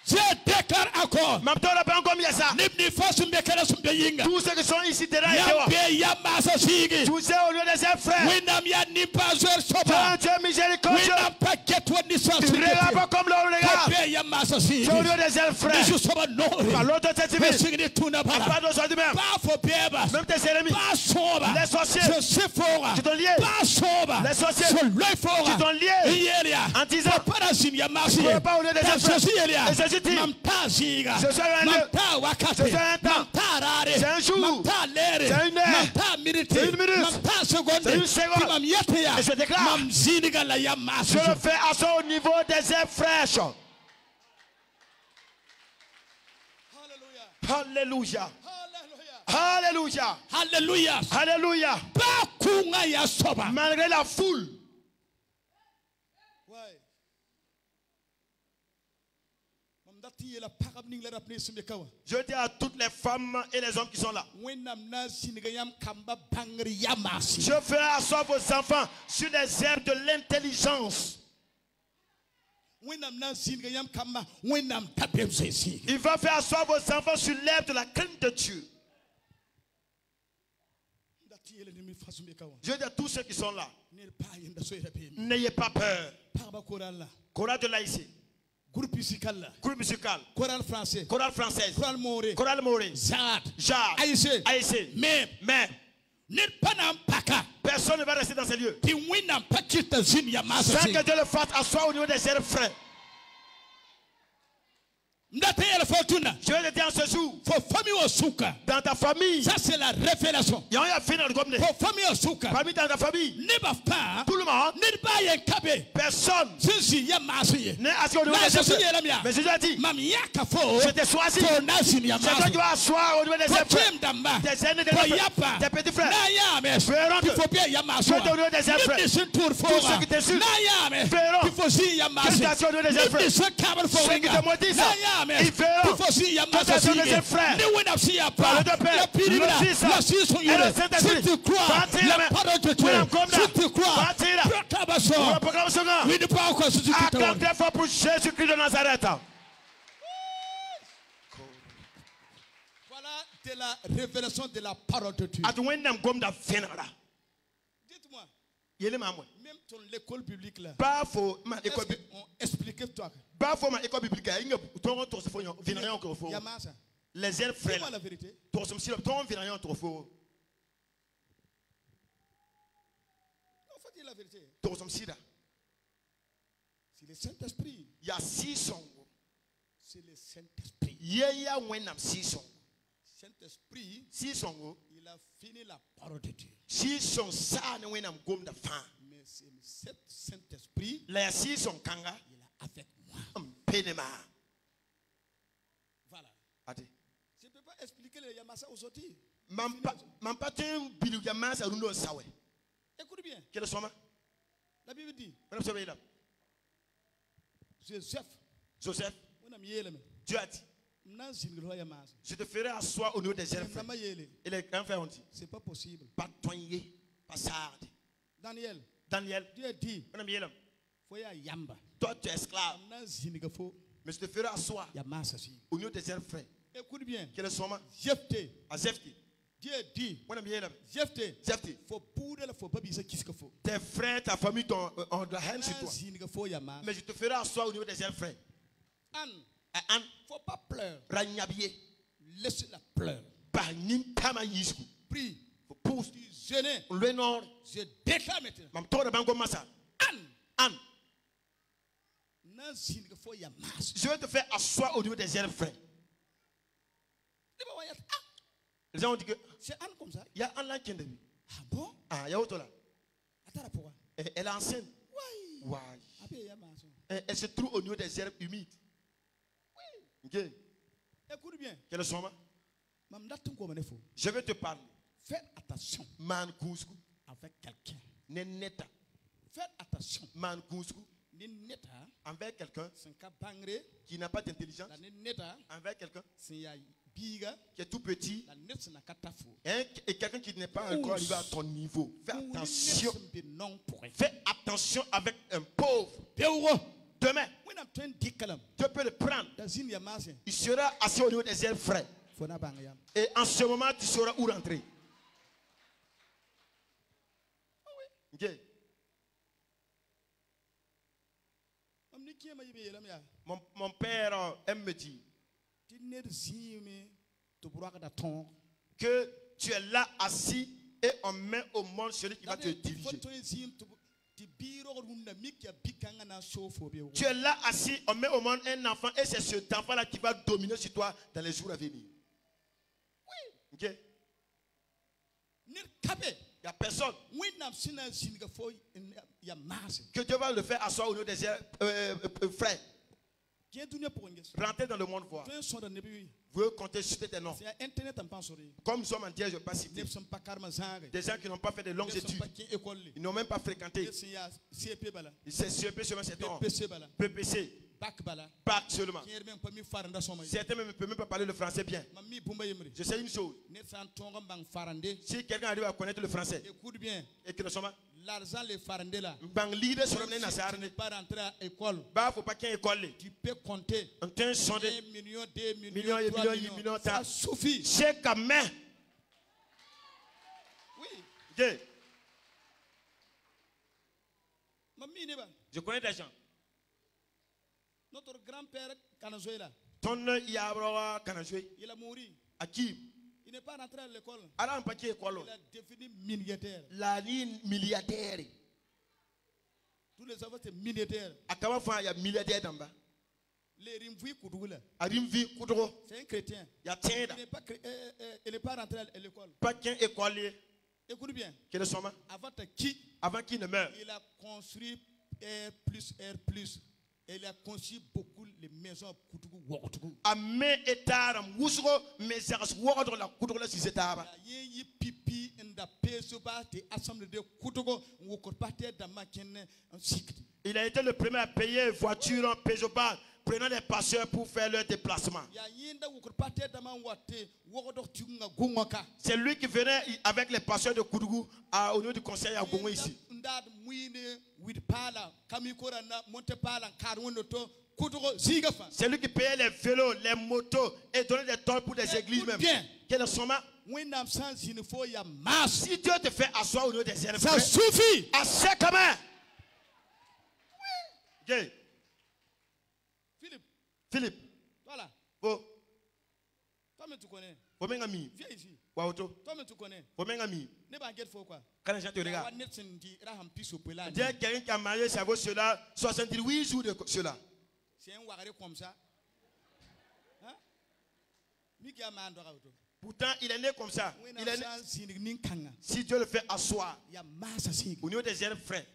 Je déclare encore. Tous ceux qui sont ici derrière, tous ceux au lieu des frères, Dieu miséricordieux, tu regardes pas comme l'on regarde. C'est au lieu des frères. Par l'autre divine, à part d'aujourd'hui même, même tes ennemis, les sorciers qui t'ont lié, les sorciers qui t'ont lié en disant, tu ne peux pas au lieu des frères. Et c'est je suis un lieu, c'est un temps, c'est un jour, c'est une heure, c'est une minute, c'est une seconde. Et je déclare, je le fais à au niveau des airs fraîches. Alléluia. Alléluia. Alléluia. Alléluia. Malgré la foule. Je dis à toutes les femmes et les hommes qui sont là. Je ferai asseoir vos enfants sur les herbes de l'intelligence. Il va faire asseoir vos enfants sur l'herbe de la crainte de Dieu. Je dis à tous ceux qui sont là, n'ayez pas peur. Chorale de l'Aïsé. Groupe musical. Chorale française. Chorale morée. Chorale morée. Jade. Aïssé. Mais. Personne ne va rester dans ces lieux. Sans que Dieu le fasse asseoir au niveau des airs frais. Je vais te dire en ce jour, dans ta famille, ça c'est la révélation. Parmi dans ta famille, tout le monde, personne n'est assis au niveau des airs. Mais je t'ai dit, je t'ai choisi. C'est toi qui vas asseoir au niveau des airs. Tes aînés, tes petits frères. Verront que tu es au niveau des airs. Tous ceux qui te suivent verront que tu es assis au niveau des airs. Ceux qui te maudissent, ils verront que tu es assis au niveau des frères. Par le Père, le Fils et le Saint-Esprit. Si tu crois, acclame très fort pour Jésus-Christ de Nazareth. Voilà de la révélation de la parole de Dieu. Dites-moi, même ton école biblique là, expliquez-toi. Les ailes frères. La vérité. Non, faut dire la vérité. C'est le Saint-Esprit. Il y a 6 songo. C'est le Saint-Esprit. Yeya wenam 6 songo. Saint-Esprit, 6 songo. il a fini la parole de Dieu. 6 son sa ne wenam gom da fan. Mais c'est cet Saint-Esprit, La 6 son kanga. il est avec moi. Penema. Voilà. Ate. Je ne peux pas expliquer le Yamasa aujourd'hui. Mampatin bilu Yamasa rundo sawe. Écoute bien. Quel soma? La Bible dit. Joseph. Dieu a dit. Je te ferai asseoir au niveau des elfes. Et les grands frères ont dit. C'est pas possible. Pas toigner, pas sarde. Daniel. Dieu a dit. Toi tu es esclave. Mais je te ferai asseoir au niveau des elfes. Écoute bien. Quel est son nom? Jephthé. Dieu dit. Jephthé. Tes frères, ta famille ont de la haine sur toi. Mais je te ferai asseoir au niveau des elfes. Anne. Anne. Faut pas pleurer. Laisse-la pleurer. Prie. Faut pousser. Jeûner. Je déclare maintenant. Anne. Je vais te faire asseoir au niveau des elfes. Les gens ont dit que c'est Anne comme ça. Il y a Anne là qui est de lui. Ah bon? Ah, il y a autre là. Attends, pourquoi? Elle est enceinte. Oui. Elle se trouve au niveau des herbes humides. Oui. Okay. Écoute bien. Quel est son nom? Je vais te parler. Fais attention. Avec quelqu'un. Fais attention. Avec quelqu'un qui n'a pas d'intelligence. Avec quelqu'un qui est tout petit. Et quelqu'un qui n'est pas encore arrivé à ton niveau. Fais attention. Fais attention avec un pauvre. Demain, tu peux le prendre. Il sera assis au niveau des ailes frais. Et en ce moment, tu sauras où rentrer. Okay. Mon père aime me dire que tu es là assis et on met au monde celui qui va te diriger. Tu es là assis, on met au monde un enfant et c'est cet enfant-là qui va dominer sur toi dans les jours à venir. Oui. Okay. Il n'y a personne que Dieu va le faire asseoir au niveau des frères. Rentrez dans le monde voir. Vous voulez compter sur tes noms. Comme nous sommes en direct, je ne vais pas citer. Des gens qui n'ont pas fait de longues études. Ils n'ont même pas fréquenté. C'est CEP seulement, c'est ton. PPC. Bac seulement. Certains ne peuvent même pas parler le français bien. Je sais une chose. Si quelqu'un arrive à connaître le français, écoute bien. Et que nous sommes l'argent les farandés là. Tu ne pas rentrer à l'école. Tu peux compter. 1 million, 2 millions, 3 millions. Ça suffit. C'est comme main. Oui. Je connais des gens. Notre grand-père Kanazoué là. Ton Yabroa Kanazoué. Il a mouru. À qui? Il n'est pas rentré à l'école. Il a devenu milliardaire. La ligne milliardaire. Tous les enfants, c'est milliardaire. À comment faire, il y a milliardaire d'en bas. Les Rimvi Koudoula. C'est un chrétien. Il n'est pas rentré à l'école. Pas qu'un écolier. Écoute bien. Quel est son nom? Avant qu'il ne meure. Il a construit R+. Il a construit beaucoup les maisons à Koudougou. Amé etara musgo mezaras wordre la Koudougou si etara. Il y a pipi nda pesoba te assemblée de Koudougou ou partir dans ma kenne en cycle. Il a été le premier à payer voiture en Peugeot prenant des passeurs pour faire leur déplacement. C'est lui qui venait avec les passeurs de Koudougou au niveau du conseil à Gongo ici. C'est lui qui payait les vélos, les motos et donnait des tolls pour des églises même. Quel est son nom? Si Dieu te fait asseoir au niveau des élèves, ça suffit. Assez quand même. Okay. Philippe. Voilà. Oh. Toi, mais tu connais. Viens ici. Toi-même tu connais. Ne pas inquiéter quoi. Quand les gens te regardent, dis à quelqu'un qui a marié sa vaut cela 78 jours de cela. C'est un warrior comme ça. Hein? Pourtant, il est né comme ça. Il est né. Si Dieu le fait asseoir au niveau des ailes frais,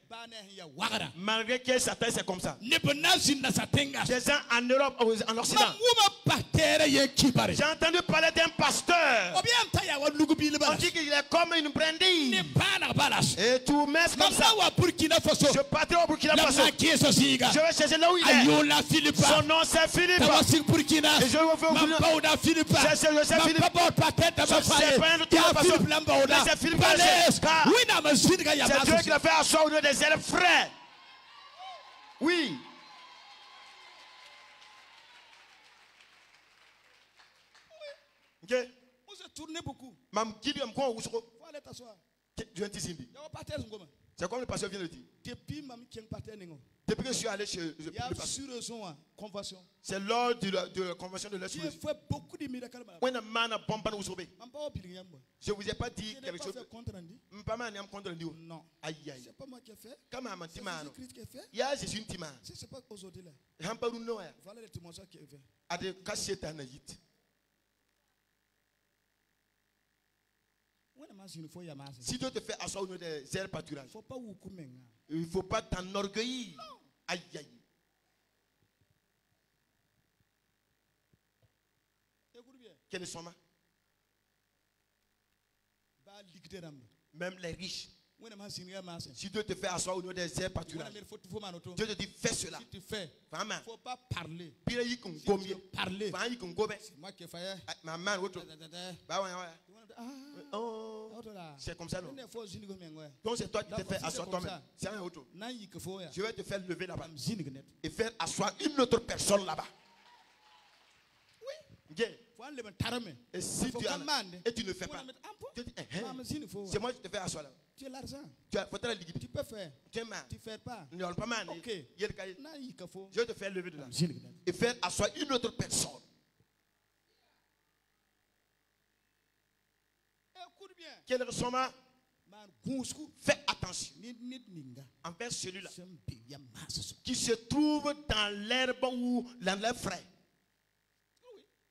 malgré que Satan c'est comme ça. Des gens en Europe, en Occident. J'ai entendu parler d'un pasteur. On dit qu'il est comme une brindille. Et tout met comme ça. Je partirai au Burkina Faso. Je vais chercher là où il est. Son nom c'est Philippe. Et je vais au Philippe. C'est Philippe. C'est Dieu qui l'a fait asseoir au niveau des ailes frais. Oui. Ok. On se tourne beaucoup. C'est comme le pasteur vient de dire. Depuis que je suis allé chez le pasteur, c'est lors de la convention de l'Est. J'ai fait beaucoup de miracles. Je ne vous ai pas dit quelque chose. Non. Aïe aïe. C'est pas moi qui ai fait. C'est Jésus-Christ qui a fait. Il y a Jésus qui m'a. C'est pas aujourd'hui là. Voilà le témoignage qui est fait. Si Dieu te fait asseoir au niveau des ailes pâturages, il ne faut pas t'enorgueillir. Aïe aïe. Écoute bien. Quel est son nom? Même les riches. Si Dieu te fait asseoir au niveau des ailes pâturages, Dieu te dit fais cela. Si tu fais, il ne faut pas parler. Si tu parler, c'est moi qui ai fait. C'est comme ça, non? Donc c'est toi qui te fais asseoir toi-même. C'est un autre. Je vais te faire lever là-bas et faire asseoir une autre personne là-bas. Oui. Et si tu as et tu ne fais pas, c'est moi qui te fais asseoir là. Tu as l'argent. Tu as la liquidité. Tu peux faire. Tu es mal. Tu ne fais pas. Ok. Je vais te faire lever de là et faire asseoir une autre personne. Écoute bien. Quel ressemble? Fais attention envers celui-là qui se trouve dans l'herbe ou dans l'herbe frais.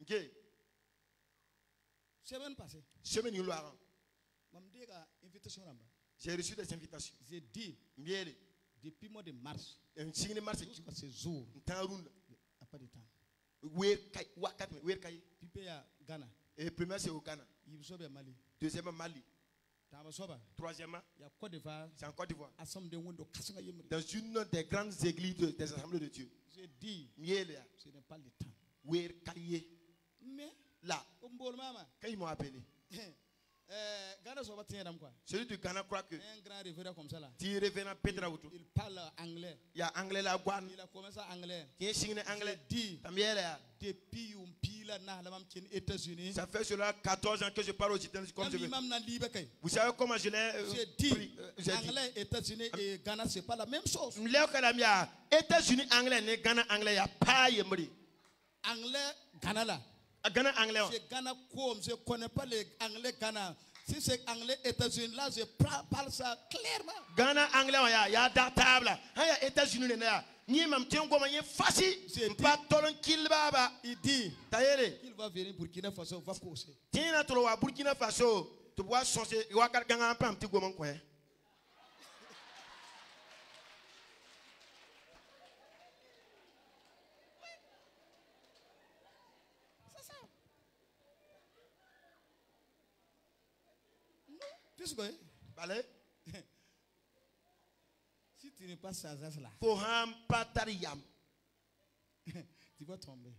Ok. Semaine passée. Semaine j'ai reçu des invitations. J'ai dit depuis le mois de mars. Jusqu'à ce jour. Il n'y a pas de temps. Puis à Ghana. Et premier c'est au Ghana. Mali. Deuxièmement Mali. Troisièmement, c'est en Côte d'Ivoire. Dans une des grandes églises des assemblées de Dieu. J'ai dit, ce n'est pas le temps. Mais là, quand ils m'ont appelé, celui du Ghana croit que un grand révérend comme ça là. Il parle anglais. Il y a anglais là. Il a commencé anglais. Anglais. Dit depuis États-Unis. Ça fait cela 14 ans que je parle aux États-Unis comme je veux. Vous savez comment je l'ai dit. Anglais, États-Unis et Ghana, c'est pas la même chose. États-Unis, anglais, Ghana, anglais, il n'y a pas de anglais, Ghana là. Ghana anglais. C'est Ghana comme je ne connais pas les anglais Ghana. Si c'est anglais États-Unis là, je parle ça clairement. Ghana anglais, il y a des tables. Il y a États-Unis là. Ni même tiens comme un facile. Pas tolon qu'il baba. Il dit. Il va venir Burkina Faso, va causer. Tiens là trop à Burkina Faso. Tu vois changer. Il va quelqu'un un peu un petit gommon quoi. Allez. Si tu n'es pas sagesse là, tu vas tomber.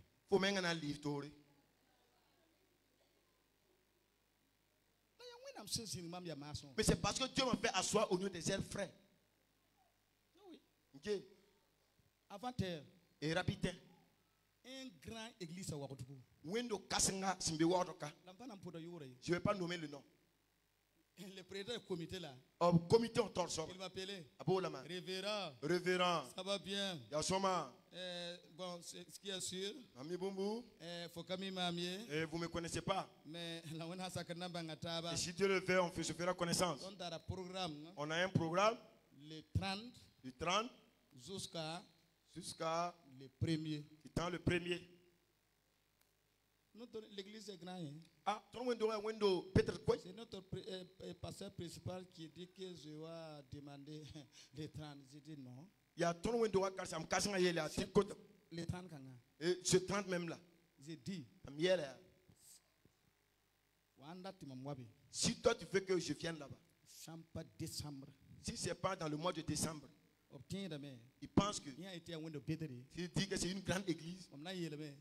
Mais c'est parce que Dieu m'a fait asseoir au niveau des ailes frais. Oui. Okay. Avant-hier, et rapide. Un grand église à Ouagadougou. Je ne vais pas nommer le nom. Le président du comité là. Au comité on torse. Il m'appelait. Révérend. Révérend. Ça va bien. Yasoma. Bon, ce qui est sûr. Ami Bumbu. Faut que m'amier. Et vous me connaissez pas. Mais la on a ça que n'abanga. Et si Dieu le veut, on se fera connaissance. On a un programme. On a un programme. Le 30. Du 30. Jusqu'à le 1er. Étant le 1er. L'église est grande. Ah, c'est notre pasteur principal qui dit que je vais demander les 30. J'ai dit non. Il y a ton window à Kassam Kassam les 30 kanga. Et ce 30 même là. J'ai dit. Si toi tu veux que je vienne là-bas. Décembre. Si c'est pas dans le mois de décembre. Il pense que s'il dit que c'est une grande église,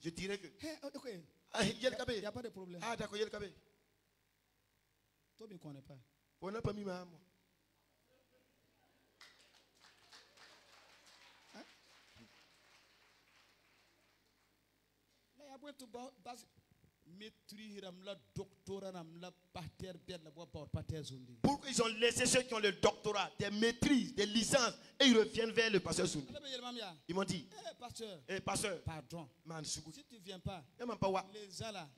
je dirais que il n'y a pas de problème. Ah d'accord, il y a le cabé. Toi tu ne connais pas. On n'a pas mis ma moi. Là il y a beaucoup de base. Pourquoi ils ont laissé ceux qui ont le doctorat, des maîtrises, des licences, et ils reviennent vers le pasteur Zundi? Ils m'ont dit, pasteur, pardon, si tu ne viens pas, les gens là,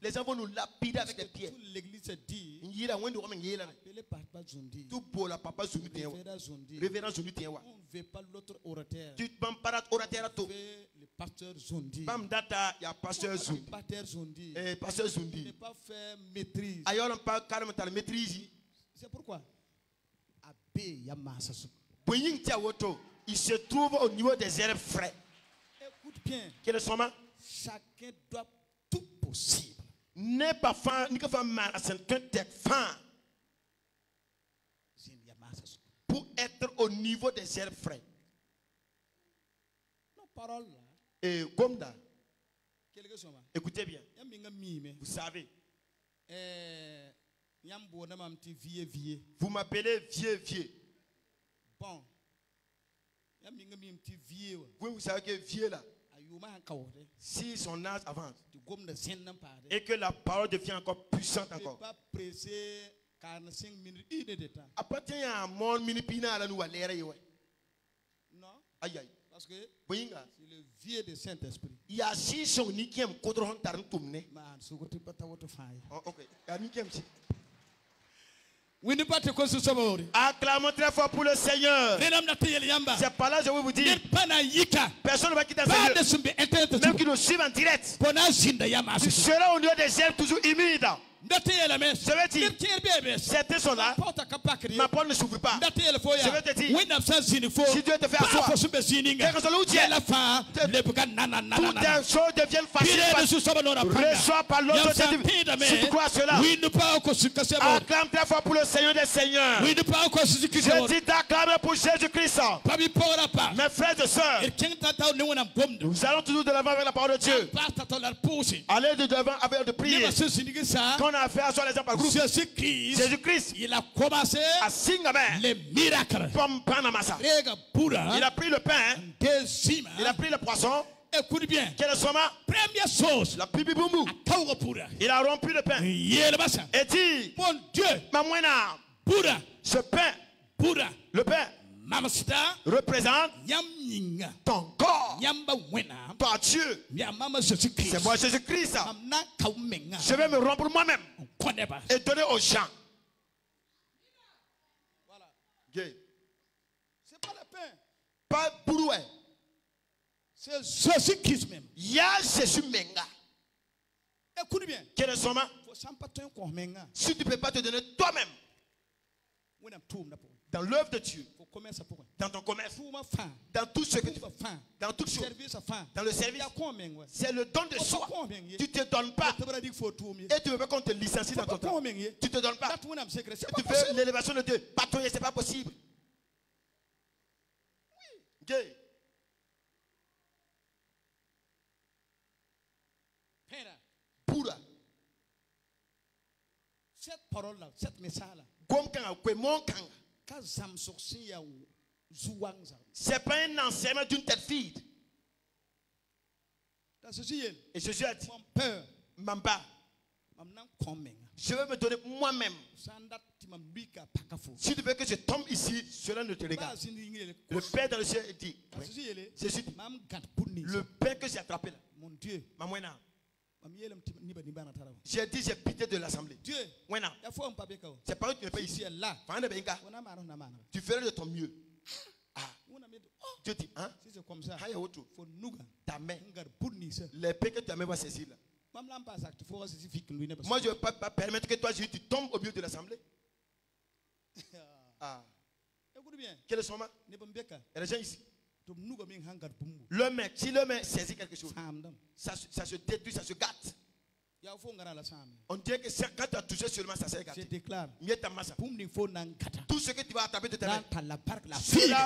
les gens vont nous lapider avec des pierres. L'église dit, tout pour la papa Zundi, révérend Zundi, on ne veut pas l'autre orateur. Tu ne peux pas orateur à tout. Le pasteur Zundi. Bam data, il y a pasteur Zundi. Pasteur Zundi. Ne pas faire maîtrise. Ailleurs on parle carrément de maîtrise. C'est pourquoi. Il se trouve au niveau des herbes frais. Écoute bien. Quel est son nom? Chacun doit tout possible. N'est pas fan, ni que fan mal à cette fin. Pour être au niveau des herbes frais. Nos paroles. Et comme ça. Écoutez bien. Vous savez. Vous m'appelez vieux. Bon. Vous savez que vieux là. Si son âge avance. Et que la parole devient encore puissante encore. Pas presser 45 minutes, 1 heure de temps. Appartient à un monde minipina à la nouvelle. Non. Aïe aïe. Parce que c'est le vieux de Saint-Esprit. Il y a 6 gens qui aiment contrôler ta tourne. Ok. Acclamons très fort pour le Seigneur. C'est pas là je vais vous dire. Personne ne va quitter le Seigneur. Même qui nous suivent en direct. Tu seras au niveau des herbes toujours humides. Je vais dire, certains sont là, ma porte ne s'ouvre pas. Je vais te dire, si Dieu te fait asseoir, quel que soit où tu es, toutes les choses deviennent faciles. Reçois par l'autre, si tu crois à cela. Acclame très fort pour le Seigneur des Seigneurs. Je dis d'acclamer pour Jésus-Christ. Mes frères et sœurs, nous allons toujours de l'avant avec la parole de Dieu. Allez de devant avec de prier. Quand on a fait asseoir les gens par groupe, Jésus-Christ, il a commencé les miracles. Il a pris le pain, il a pris le poisson. Écoute bien. Quelle est son nom? Première chose. La pipi boumou. Il a rompu le pain. Et dit, mon Dieu, ce pain, le pain représente ton corps, ton Dieu. C'est moi Jésus-Christ. Je vais me rompre moi-même et donner aux gens. Voilà. Okay. C'est pas le pain. Pas bouloué. C'est Jésus-Christ même. Ya Jésus menga. Écoute bien. Quel est son nom? Si tu ne peux pas te donner toi-même dans l'œuvre de Dieu, dans ton commerce, dans tout ce que tu fais, dans toute chose, dans le service, c'est le don de soi. Tu ne te donnes pas et tu veux pas qu'on te licencie dans ton temps. Tu ne te donnes pas. Tu fais l'élévation de Dieu. Patrouiller, ce n'est pas possible. Okay. Pura. Cette parole-là, cette message-là, c'est pas un enseignement d'une tête vide. Et Jésus a dit, mon père, Mamba, Je vais me donner moi-même. Si tu veux que je tombe ici, cela ne te regarde. Le Père dans le ciel dit, Jésus dit, le pain que j'ai attrapé là, mon Dieu, j'ai dit, j'ai pitié de l'assemblée. Dieu, c'est pas que tu n'es pas ici. Tu ferais de ton mieux. Dieu dit, hein? Si c'est comme ça, ta main, les pains que ta main va saisir là. Moi, je ne vais pas permettre que toi, Jésus, tu tombes au milieu de l'assemblée. Écoute bien. Quel est son main? Il y a des gens ici. Le mec, si le mec saisit quelque chose, ça se détruit, ça se gâte. On dirait que quand tu as touché seulement, ça s'est gâté. Je déclare. Tout ce que tu vas attraper de ta main, la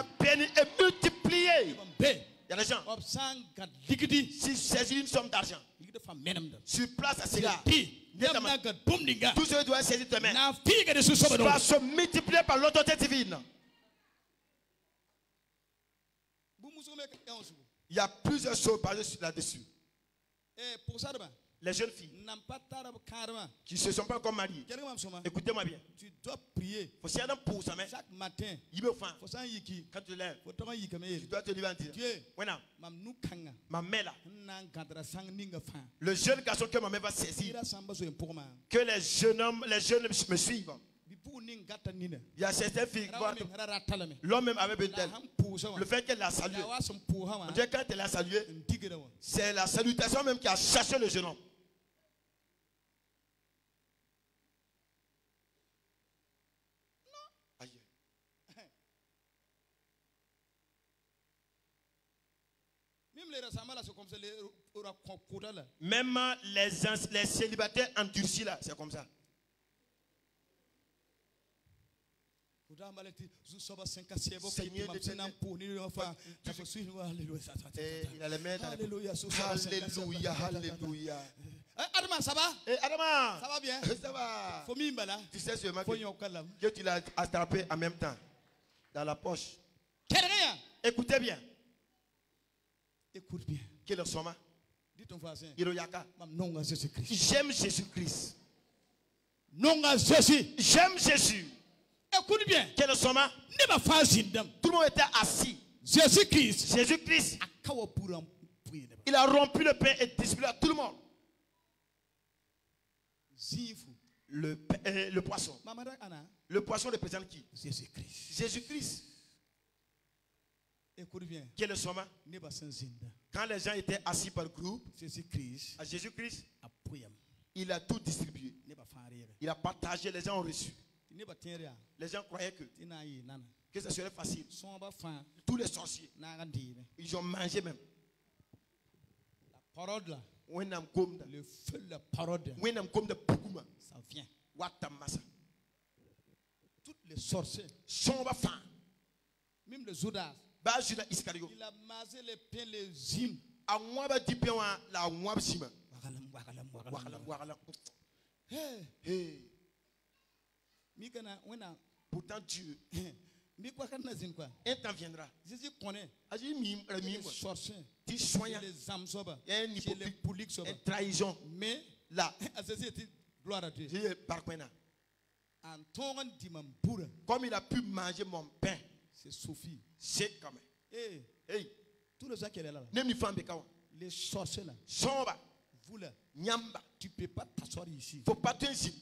peine est multipliée. Il y a des gens, si saisis une somme d'argent, sur place à cigare, tout ce que tu dois saisir de ta main, va se multiplier par l'autorité divine. Il y a plusieurs choses là-dessus. Les jeunes filles qui ne se sont pas encore mariées, écoutez-moi bien. Tu dois prier chaque matin. Quand tu lèves, tu dois te lever en disant, Dieu, ma mère là, le jeune garçon que ma mère va saisir, que les jeunes me suivent. Il y a certaines filles, l'homme même avait besoin d'elle. Le fait qu'elle l'a salué, on dirait quand elle l'a salué, c'est la salutation même qui a chassé le jeune homme. Même les célibataires endurcis là, c'est comme ça. Seigneur, il a les mains dans les... Alléluia, alléluia. Adama, ça va? Adama, ça va bien? Ça va. Tu sais seulement que tu l'as attrapé en même temps dans la poche. Écoutez bien. Écoute bien. Quel est son nom? Dis ton voisin. J'aime Jésus-Christ. J'aime Jésus. Écoute bien. Quel est son nom? Tout le monde était assis. Jésus-Christ. Jésus-Christ. Il a rompu le pain et distribué à tout le monde. Le poisson. Le poisson représente qui? Jésus-Christ. Jésus-Christ. Écoute bien. Quel est son nom? Quand les gens étaient assis par groupe, à Jésus-Christ, il a tout distribué. Il a partagé, les gens ont reçu. Les gens croyaient que ça serait facile. Tous les sorciers, ils ont mangé même. La parole là, le feu de la parole, ça vient. Toutes les sorciers, même les Judas, il a masé les pains, les hymnes. Pourtant Dieu, un temps viendra. Jésus connaît les sorciers, les âmes sobres, les politiques sobres, trahison. Mais là, gloire à Dieu. Comme il a pu manger mon pain, c'est Sophie. C'est quand même. Hey, tous les gens qui sont là, les sorciers là, vous là, tu ne peux pas t'asseoir ici. Faut pas tenir ici.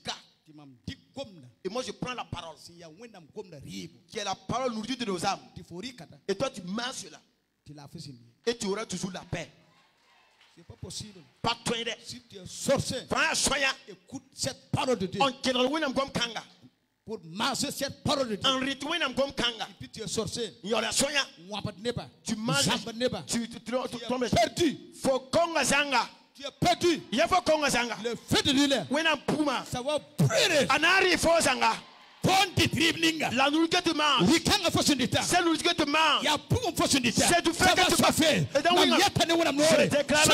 Et moi je prends la parole qui est la parole nourriture de nos âmes. Et toi tu manges cela. Et tu auras toujours la paix. C'est pas possible. Pas toi. Si tu es sorcier, écoute cette parole de Dieu. Pour manger cette parole de Dieu. Et puis tu es sorcier. Tu manges. Tu tombes perdu. Tu es perdu. Le feu de Dieu, ça va brûler. La nourriture que tu manges, c'est la nourriture que tu manges, c'est du fait que tu vas faire. Et donc, je déclare que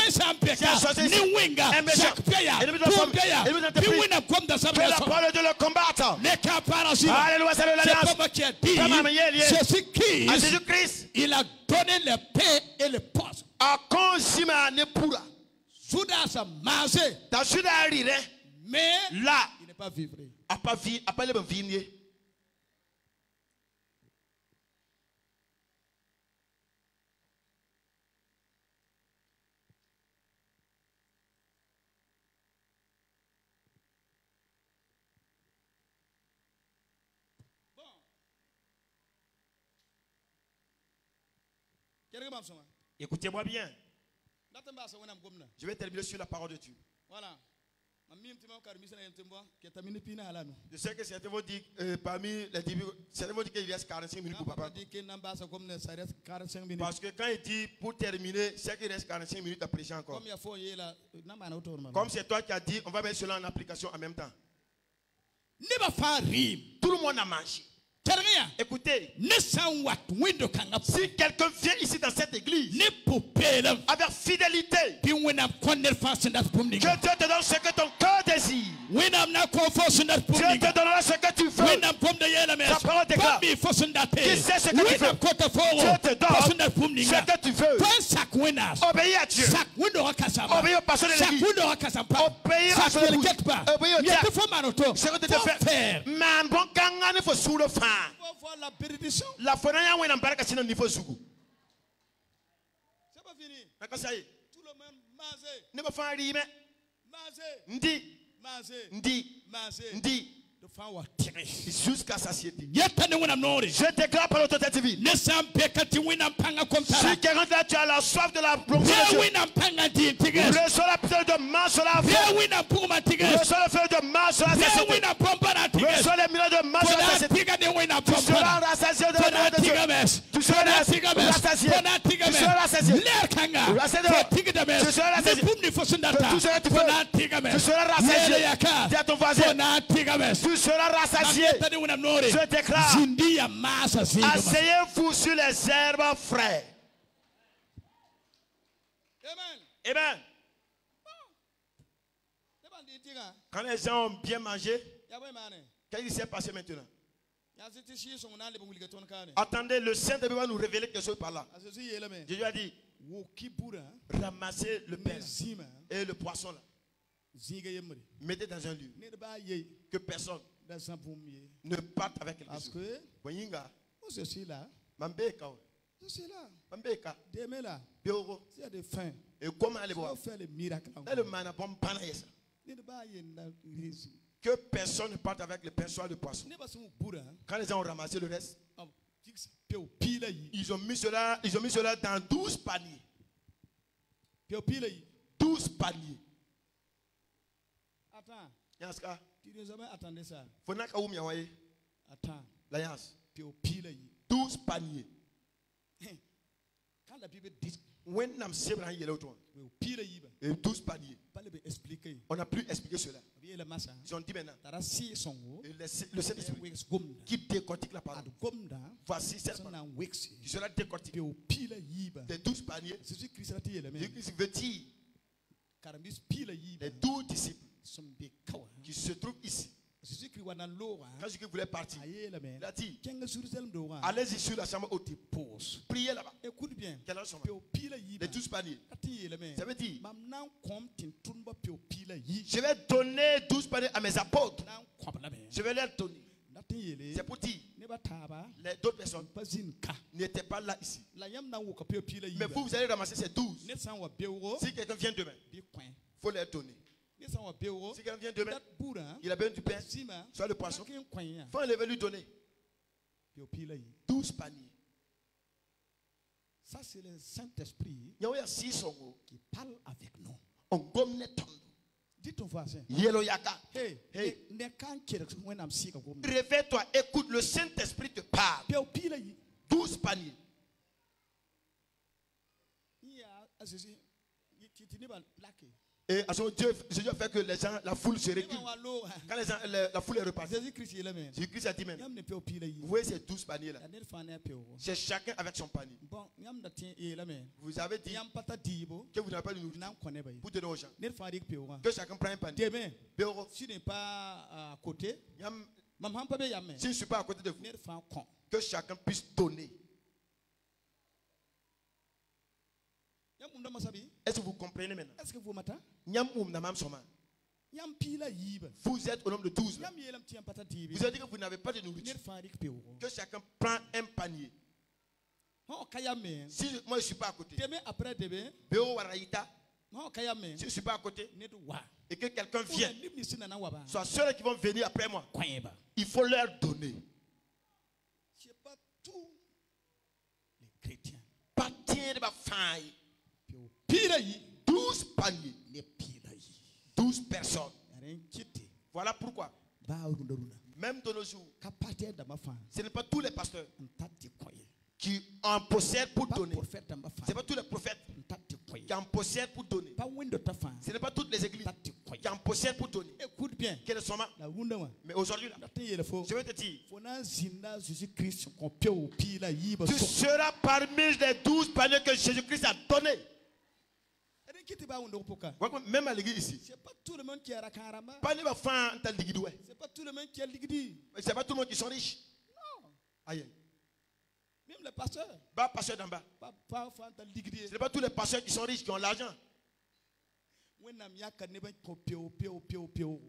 la parole de le combattre. Alléluia, Jésus-Christ, il a donné le pain et le poisson. Judas a mangé. Mais là, il n'est pas vivre. À pas le vivre. Écoutez-moi bien. Je vais terminer sur la parole de Dieu. Voilà. Je sais que certains vont dire parmi les débuts, certains vont dire qu'il reste 45 minutes pour papa. Parce que quand il dit pour terminer, c'est qu'il reste 45 minutes à prêcher encore. Comme c'est toi qui as dit, on va mettre cela en application en même temps. Tout le monde a mangé. Écoutez, si quelqu'un vient ici dans cette église avec fidélité, que Dieu te donne ce que ton cœur désire. Dieu te donnera ce que tu veux. Ta parole déclare. Qui sait ce que tu veux? Dieu te donne ce que tu veux. Obéis à Dieu. Obéis au pasteur de l'église. Obéis à son épouse. Obéis au diable. Ce que tu te fais. Man, bon, quand on est sous le fan. La bénédiction. La fonaya ou n'embarque si non niveau sugu. C'est pas fini. D'accord, ça y est. Tout le monde manger. Ne me fais rien. Manger. Ndi. Jusqu'à satiété. Je Je déclare par l'autorité divine. Si quelqu'un là tu as la soif de la promesse, reçois la pierre de main sur la vie. Reçois la fleur de main sur la satiété. Reçois les millions de main sur la satiété. Tu seras rassasié de la de Dieu. Tu seras rassasié. Tu seras rassasié. Tu seras rassasié. Tu seras rassasié. Dis à ton voisin. Tu seras rassasié. Je déclare. Asseyez-vous sur les herbes frais. Amen. Quand les gens ont bien mangé, qu'est-ce qui s'est passé maintenant? Attendez, le Saint-Esprit va nous révéler quelque chose par là. Jésus a dit, ramassez le pain et le poisson là. Mettez dans un lieu que personne ne parte avec quelque chose. Je suis là. Je suis là. Demain là. S'il y a des fins. Et comment aller voir? Faire les miracles. Que personne ne parte avec le pain soit le poisson. Quand les gens ont ramassé le reste, ils ont mis cela dans 12 paniers. 12 paniers. Attends. Tu ne jamais attendais ça. Attends. 12 paniers. Quand la Bible dit et 12 paniers. On n'a plus expliqué cela. Ils ont dit maintenant. Le Saint-Esprit qui décortique la parole. Voici cette parole qui sera décortiquée. Des 12 paniers. Jésus-Christ veut dire les 12 disciples qui se trouvent ici. Quand Jésus voulait partir, il a dit, allez-y sur la chambre haute, priez là-bas. Écoute bien. Les 12 paniers. Ça veut dire, je vais donner 12 paniers à mes apôtres. Je vais leur donner. C'est pour dire, les d'autres personnes n'étaient pas là ici. Mais vous allez ramasser ces 12. Si quelqu'un vient demain, il faut leur donner. Si quelqu'un vient demain, il a besoin du pain, soit le poisson, il faut enlever lui donner. 12 paniers. Ça, c'est le Saint-Esprit qui parle avec nous. Dis ton voisin. Réveille-toi, écoute, le Saint-Esprit te parle. 12 paniers. Et Dieu fait que les gens, la foule se recule. Quand les gens, la foule est repartie. Jésus-Christ a dit même, vous voyez ces 12 paniers là. C'est chacun avec son panier. Vous avez dit que vous n'avez pas de nourriture pour donner aux gens. Que chacun prenne un panier. Si tu n'es pas à côté, si je ne suis pas à côté de vous, que chacun puisse donner. Est-ce que vous comprenez maintenant? Est-ce que vous m'entendez? Vous êtes au nombre de 12. Vous avez dit que vous n'avez pas de nourriture. Que chacun prend un panier. Si moi je ne suis pas à côté, si je ne suis pas à côté, et que quelqu'un vient, soit ceux qui vont venir après moi, il faut leur donner. C'est pas tous les chrétiens. 12 paniers. 12 personnes. Voilà pourquoi. Même de nos jours, ce n'est pas tous les pasteurs qui en possèdent pour donner. Ce n'est pas tous les prophètes qui en possèdent pour donner. Ce n'est pas toutes les églises qui en possèdent pour donner. Écoute bien. Mais aujourd'hui, je vais te dire, tu seras parmi les 12 paniers que Jésus-Christ a donnés. Même à l'église ici. C'est pas tout le monde qui a rakarama. C'est pas tout le monde qui a ligidi. C'est pas tout le monde qui sont riches. Non. Aïe. Même les pasteurs. Pasteur d'en bas. Ce n'est pas tous les pasteurs qui sont riches qui ont l'argent.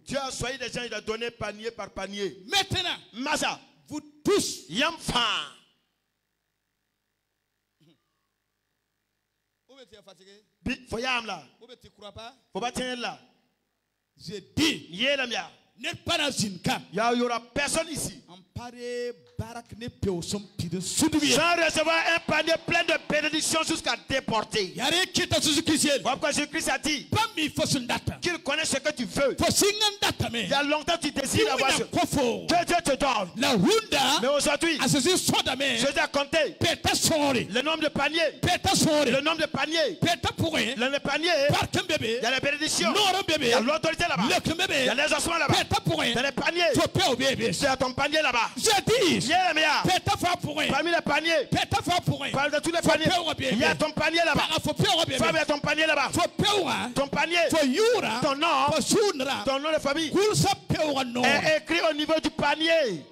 Tu as soigné des gens, il a donné panier par panier. Maintenant, Massa, vous tous, Yamfa. Faut y aller là. Faut pas tenir là. Je dis, il y aura personne ici sans recevoir un panier plein de bénédictions jusqu'à déporter. Pourquoi Jésus-Christ a dit qu'il connaît ce que tu veux. Il y a longtemps tu désires avoir ce que Dieu te donne. Mais aujourd'hui, Jésus a compté le nombre de paniers. Le nombre de paniers. Le panier, il y a la bénédiction. Il y a l'autorité là-bas. Il y a les ossements là-bas. Il y a les paniers. C'est à ton panier là-bas. Je dis, parmi les paniers, parmi de tous les paniers, il y a ton panier là-bas. Il y a ton panier là-bas. Ton panier, ton nom de famille est écrit au niveau du panier.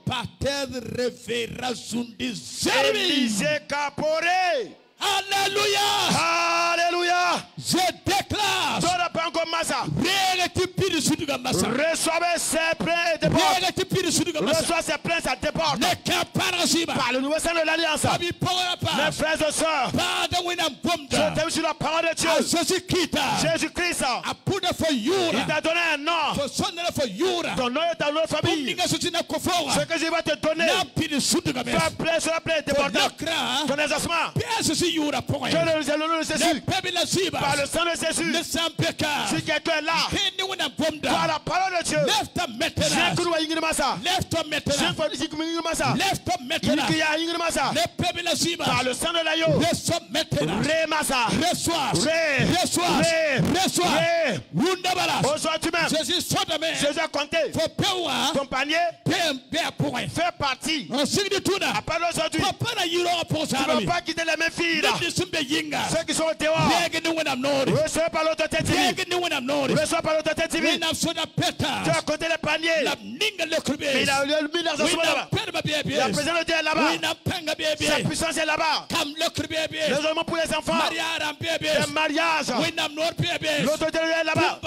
Élisée Caporé. Alléluia. Alléluia. Je déclare. Reçoivez ses plaintes et déporte. Reçois ses plaintes, ça déporte. Par le nouveau sang de l'alliance. Mes frères et sœurs, je t'aime sur la parole de Dieu. Jésus-Christ, il t'a donné un nom. Ton nom est ta nom de famille. Ce que je vais te donner, fais plaît sur la plainte débordante. Ton exaucement. Que le nom de Jésus, par le sang de Jésus, si quelqu'un est là, par la parole de Dieu, par le sang de l'agneau, aujourd'hui même, Jésus a compté ton panier fait partie. À part d'aujourd'hui, tu ne vas pas quitter les mêmes filles là. Ceux qui sont au dehors, reçoivent par l'autorité divine. Reçoivent par l'autorité divine. Tu as compté les paniers. Mais il a mis dans son là-bas. La présence de Dieu est là-bas. Sa puissance est là-bas. Les hommes pour les enfants. Les mariages. L'autorité de Dieu est là-bas.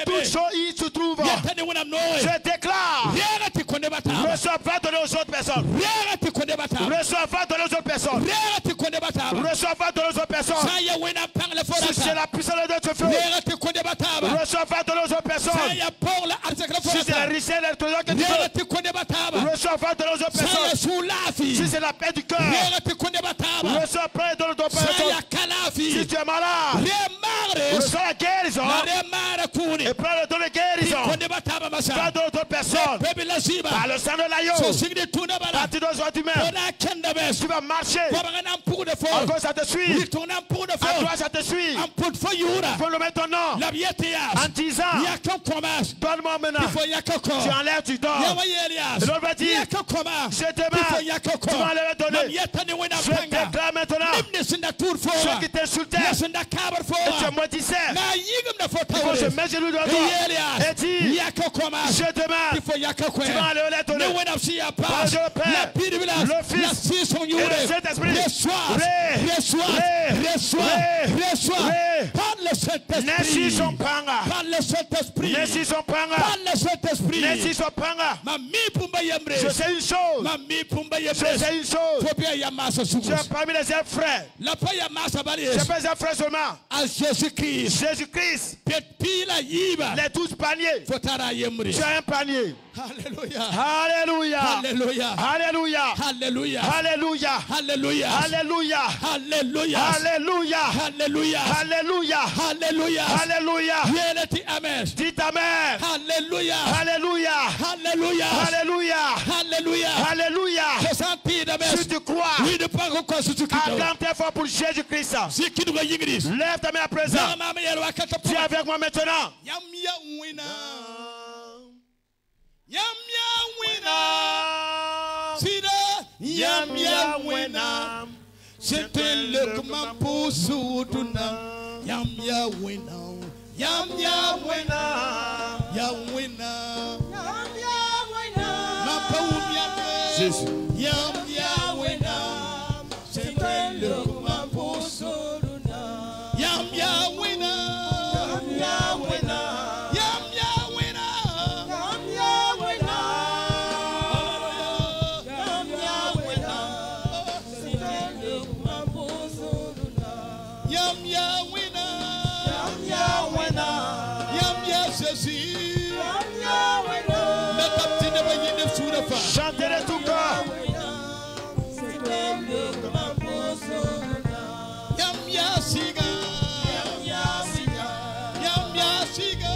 Toutes choses y se trouvent. Je déclare. Reçois pas donner aux autres personnes. Reçois pas donner aux autres personnes. Reçois pas donner aux autres personnes. Si c'est la puissance de Dieu te fait. Reçois pas donner aux autres personnes. Si c'est la richesse de Dieu que tu veux. Reçois pas donner aux autres personnes. Si c'est la paix du cœur. Reçois pas donner aux autres personnes. Si tu es malade. Reçois la guérison. Et prends le don de guérison. Pas donner aux autres personnes. Par le sang de l'agneau. À partir d'aujourd'hui même. Tu vas marcher. À gauche ça te suit. À droite ça te suit. Faut le mettre ton nom. En disant, donne-moi maintenant. Tu enlèves, tu dors. Et l'autre va dire, je demande, tu vas le donner. Je déclare maintenant, ceux qui t'insultaient, et tu maudissais, il faut se mettre genoux devant toi et dire, je demande, tu vas le donner. Par le Père, le Fils et le Saint-Esprit. Reçois. le Saint-Esprit. Par le Saint-Esprit. Par le Saint-Esprit. Je sais une chose. Tu es parmi les frères. Je ne suis pas un frère seulement. À Jésus-Christ. Jésus-Christ. Les 12 paniers. Tu as un panier. Alléluia. Alléluia. Alléluia. Alléluia. Alléluia. Alléluia. Alléluia. Alléluia. Alléluia. Alléluia. Alléluia. Alléluia. Alléluia. Alléluia. Amen. Dites amen. Alléluia. Alléluia. Alléluia. Alléluia. Alléluia. Alléluia. Si tu crois, acclame très fort pour Jésus-Christ. Lève ta main à présent. Tu es avec moi maintenant. C'était le comment pour Souduna. Yam ya wina. Yam ya wina. Yam wina. Yam ya wina. Ma paumia. Jésus. Yam ya wina. C'était le comment pour Souduna. Yam ya wina. Yam ya wina. Yam ya wina. Yam ya wina. Yam ya wina. C'était le comment pour Souduna. Yam ya wina. Yam ya wina. Yam ya Jésus. Yam ya wina. Le capitaine de Baye de Sourafa. Chantez de tout cœur. C'était le comment pour Souduna. Yam ya siga. Yam ya siga. Yam ya siga.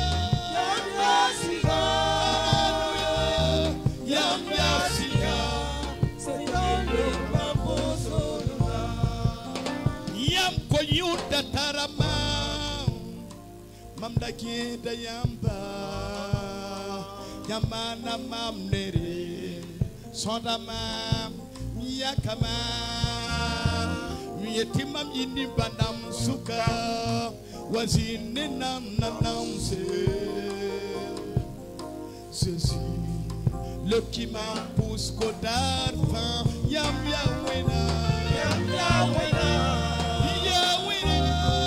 Yam ya siga. Yam ya siga. C'était le comment pour Souduna. Yam koyuta tarama. Mamda kinda yamba. Yamana mamnere. Sonda mam. Yakama. Yetimam yini bandam suka. Wazine nam nanam se. Ceci. Le qui m'empousse kodar fin. Yam ya wena. Yam ya wena. Ya wena.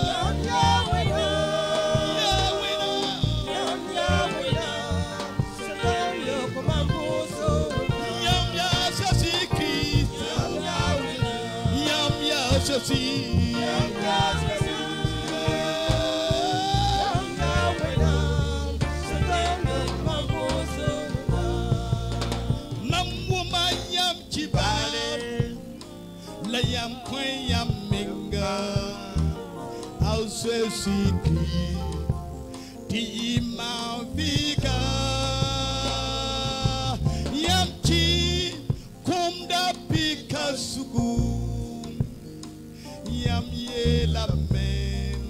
Yam ya wena. Ya wena. Yam ya wena. C'est le qui m'empousse. Yam ya Jésus-Christ. Yam ya wena. Yam ya Jésus. Yam ya Jésus. Yam ya wena. C'est le qui m'empousse. Namuma yam chibale. La yam kwen yam minga. Au Jésus-Christ. Ti ma vika. Yam chi kumda pika sugu. Yam ye la men.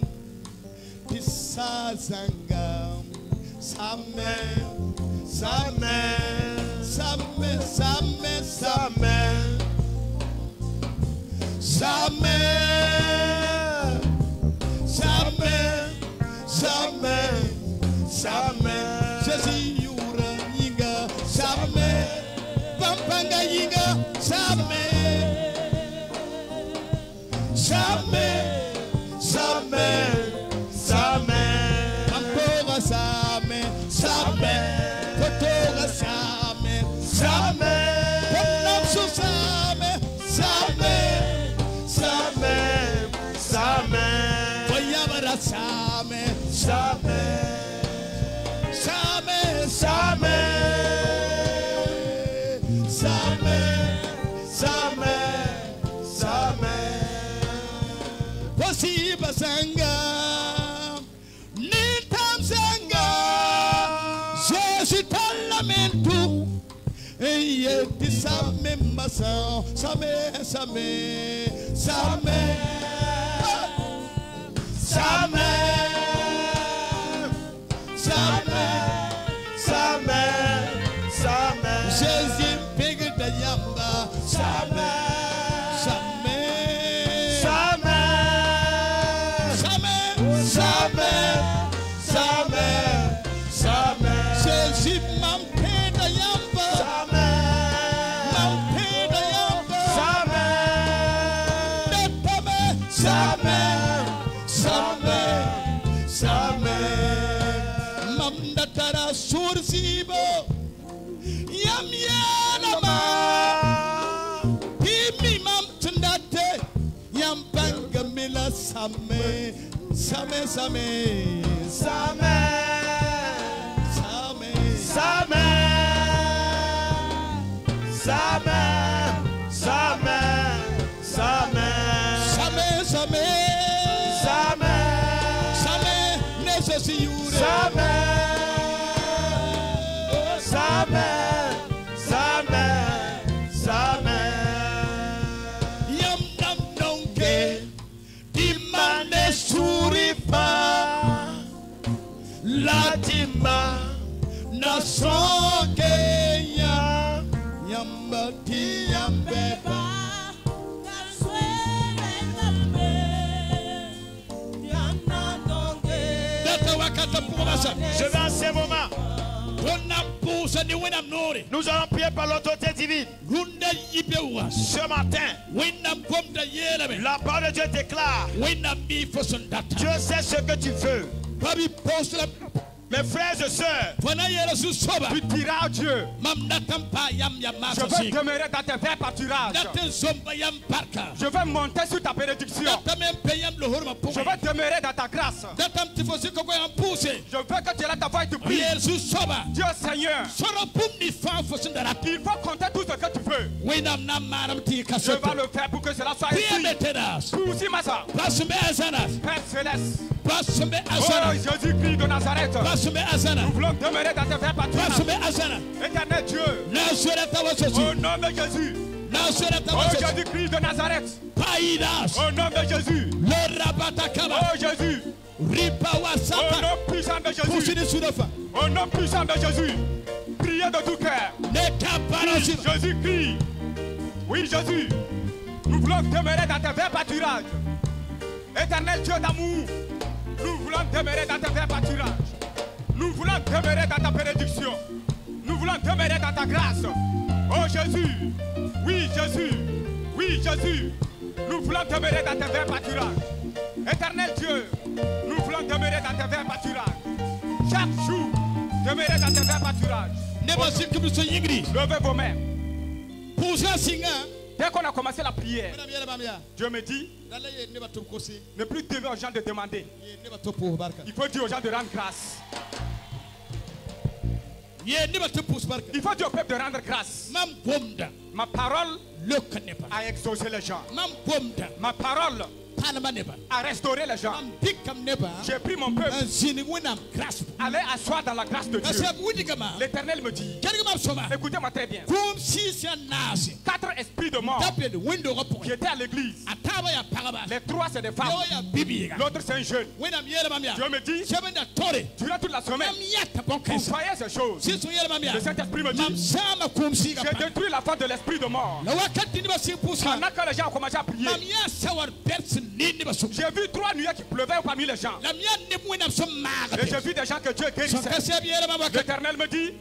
Ti sa zanga. Samen. Samen. Samen. Samen. Samen. Samen. Samen. Samen. Samen. Jésus yura yinga. Samen. Pampanga yinga. Samen. Samen. Samen. Samen. Ampora samen. Samen. Kotora samen. Samen. Konapsu samen. Samen. Samen. Samen. Koyabara samen. Samen. Samen. Samen. Samen. Samen. Samen. Posiba sanga. Nitam sanga. Jésus parlamentu. Eye ti same masa. Same. Same. Same. Same. Same. Same. Same. Jésus pega da yamba. Same. Same. Same. Same. Same. Same. Same. Jésus mampe da yamba. Same. Mampe da yamba. Same. Same. Same. Same. Samé, Samé, Samé, Samé, Samé, Samé, Samé, Samé, Samé, Samé, Samé, Samé, Samé, Nesesi Samé, Samé, Samé, Samé, Yam Nam Nonke, Dimane Suripa, Latima, Nasonke, Yambati, Yambeba. Je vais en ce moment. Nous allons prier par l'autorité divine. Ce matin, la parole de Dieu déclare: Dieu sait ce que tu veux. Mes frères et sœurs, tu diras à Dieu: je veux demeurer dans tes verts pâturages. Je veux monter sur ta bénédiction. Je veux demeurer dans ta grâce. Je veux que tu aies ta voix et tu pries. Dieu Seigneur, il faut compter tout ce que tu veux. Je vais le faire pour que cela soit ici. Poussez ma soeur. Père Céleste. Oh Jésus-Christ de Nazareth. Nous voulons demeurer dans tes verts pâturages. Éternel Dieu, au nom de Jésus. Oh Jésus-Christ de Nazareth. Au nom de Jésus. Oh Jésus. Au nom puissant de Jésus. Au nom puissant de Jésus. Priez de tout cœur. Jésus-Christ. Oui Jésus. Nous voulons demeurer dans tes verts pâturages. Éternel Dieu d'amour. Nous voulons demeurer dans tes verts pâturages. Nous voulons demeurer dans ta bénédiction. Nous voulons demeurer dans ta grâce. Oh Jésus. Oui Jésus. Oui Jésus. Nous voulons demeurer dans tes verts pâturages. Éternel Dieu. Nous voulons demeurer dans tes verts pâturages. Chaque jour. Demeurer dans tes verts pâturages. Levez vos mains. Dès qu'on a commencé la prière, Dieu me dit: ne plus dire aux gens de demander. Il faut dire aux gens de rendre grâce. Il faut dire au peuple de rendre grâce. Ma parole a exaucé les gens. Ma parole a restauré les gens. J'ai pris mon peuple. Allez asseoir dans la grâce de Dieu. L'Éternel me dit: écoutez-moi très bien. 4 esprits de mort qui étaient à l'église. Les 3 c'est des femmes. L'autre c'est un jeune. Dieu me dit: durant toute la semaine, vous voyez ces choses. Le Saint-Esprit me dit: j'ai détruit la force de l'esprit de mort. Pendant que les gens ont commencé à prier, j'ai vu 3 nuées qui pleuvaient parmi les gens. Et j'ai vu des gens que Dieu guérissait. L'Éternel me dit: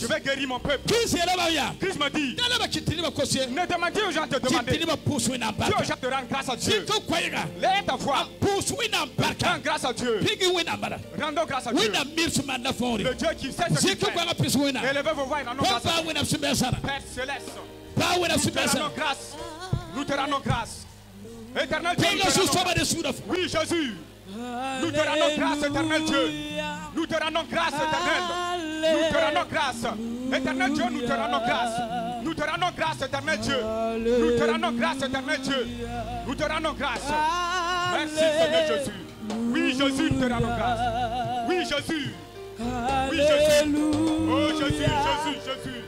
je vais guérir mon peuple. Christ me dit: ne demandez aux gens de demander. Dieu aux gens de rendre grâce à Dieu. Lève ta voix. Rends grâce à Dieu. Rendons grâce à Dieu. Le Dieu qui sait ce qu'il fait. Élevez vos voix et rendons grâce à Dieu. Père Céleste, nous te rendons grâce. Nous te rendons grâce. Éternel Dieu, oui Jésus, nous te rendons grâce, éternel Dieu. Nous te rendons grâce, éternel. Nous te rendons grâce, éternel Dieu. Nous te rendons grâce. Nous te rendons grâce, éternel Dieu. Nous te rendons grâce, éternel Dieu. Nous te rendons grâce. Merci Seigneur Jésus. Oui Jésus, nous te rendons grâce. Oui Jésus. Oui Jésus. Oh Jésus, Jésus, Jésus.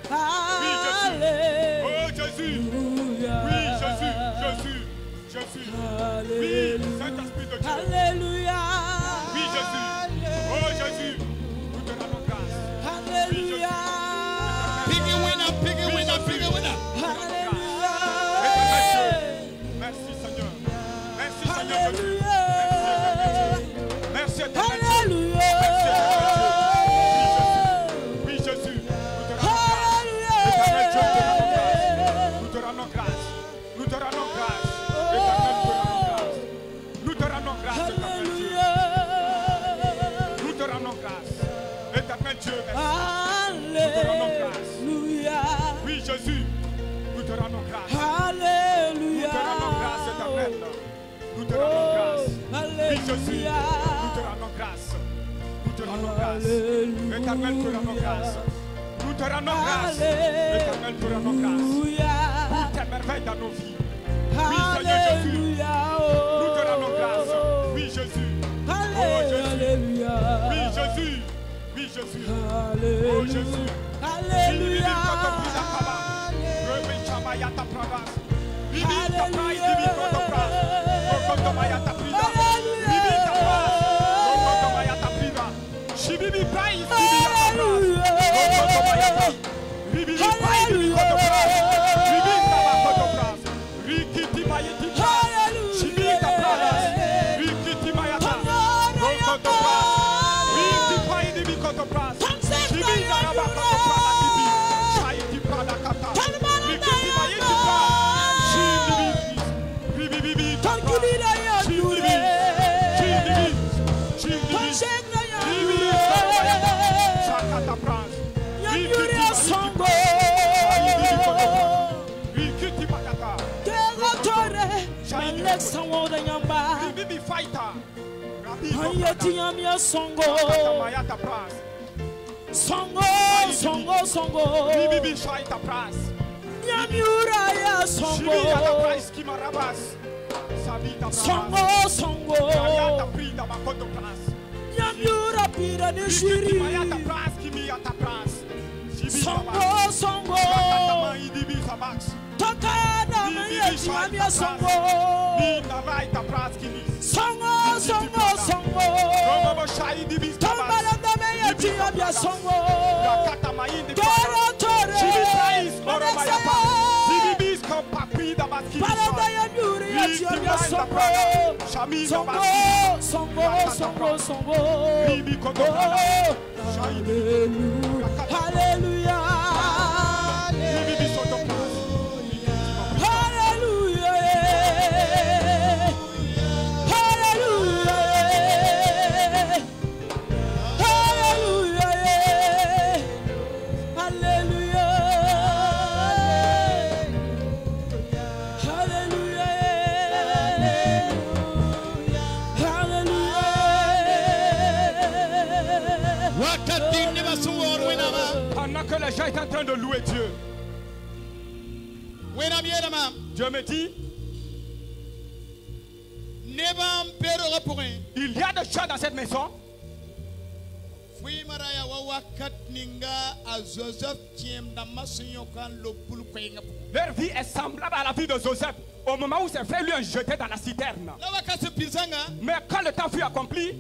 Oui Jésus. Oh Jésus. Oui Jésus, Jésus. Jésus. Oui, Saint-Esprit de Dieu. Alléluia. Oui, Jésus. Oh, Jésus. Nous te rendons grâce. Alléluia. Piggy winner, piggy winner, piggy winner. Alléluia. Merci, Seigneur. Merci, Seigneur Jésus. Merci, éternel Dieu. Alléluia. Oui, Jésus. Nous te rendons grâce. Nous te rendons grâce. Nous te rendons grâce, éternel Dieu. Nous te rendons grâce. Éternel Dieu, merci. Nous te rendons grâce. Oui, Jésus, nous te rendons grâce. Nous te rendons grâce, éternel. Nous te rendons Jésus, nous te rendons grâce. Nous te rendons grâce. Éternel, te rendons grâce. Nous te rendons grâce. Éternel, te rendons grâce. Pour tes merveilles dans nos vies. Oui, Seigneur Jésus. Nous te rendons grâce. Oui, Jésus. Oh, Jésus. Oui, Jésus. Oui, Jésus. Oh, Jésus. Alléluia. Pendant que les gens étaient en train de louer Dieu, Dieu me dit, il y a des gens dans cette maison. Leur vie est semblable à la vie de Joseph au moment où ses frères lui ont jeté dans la citerne. Mais quand le temps fut accompli,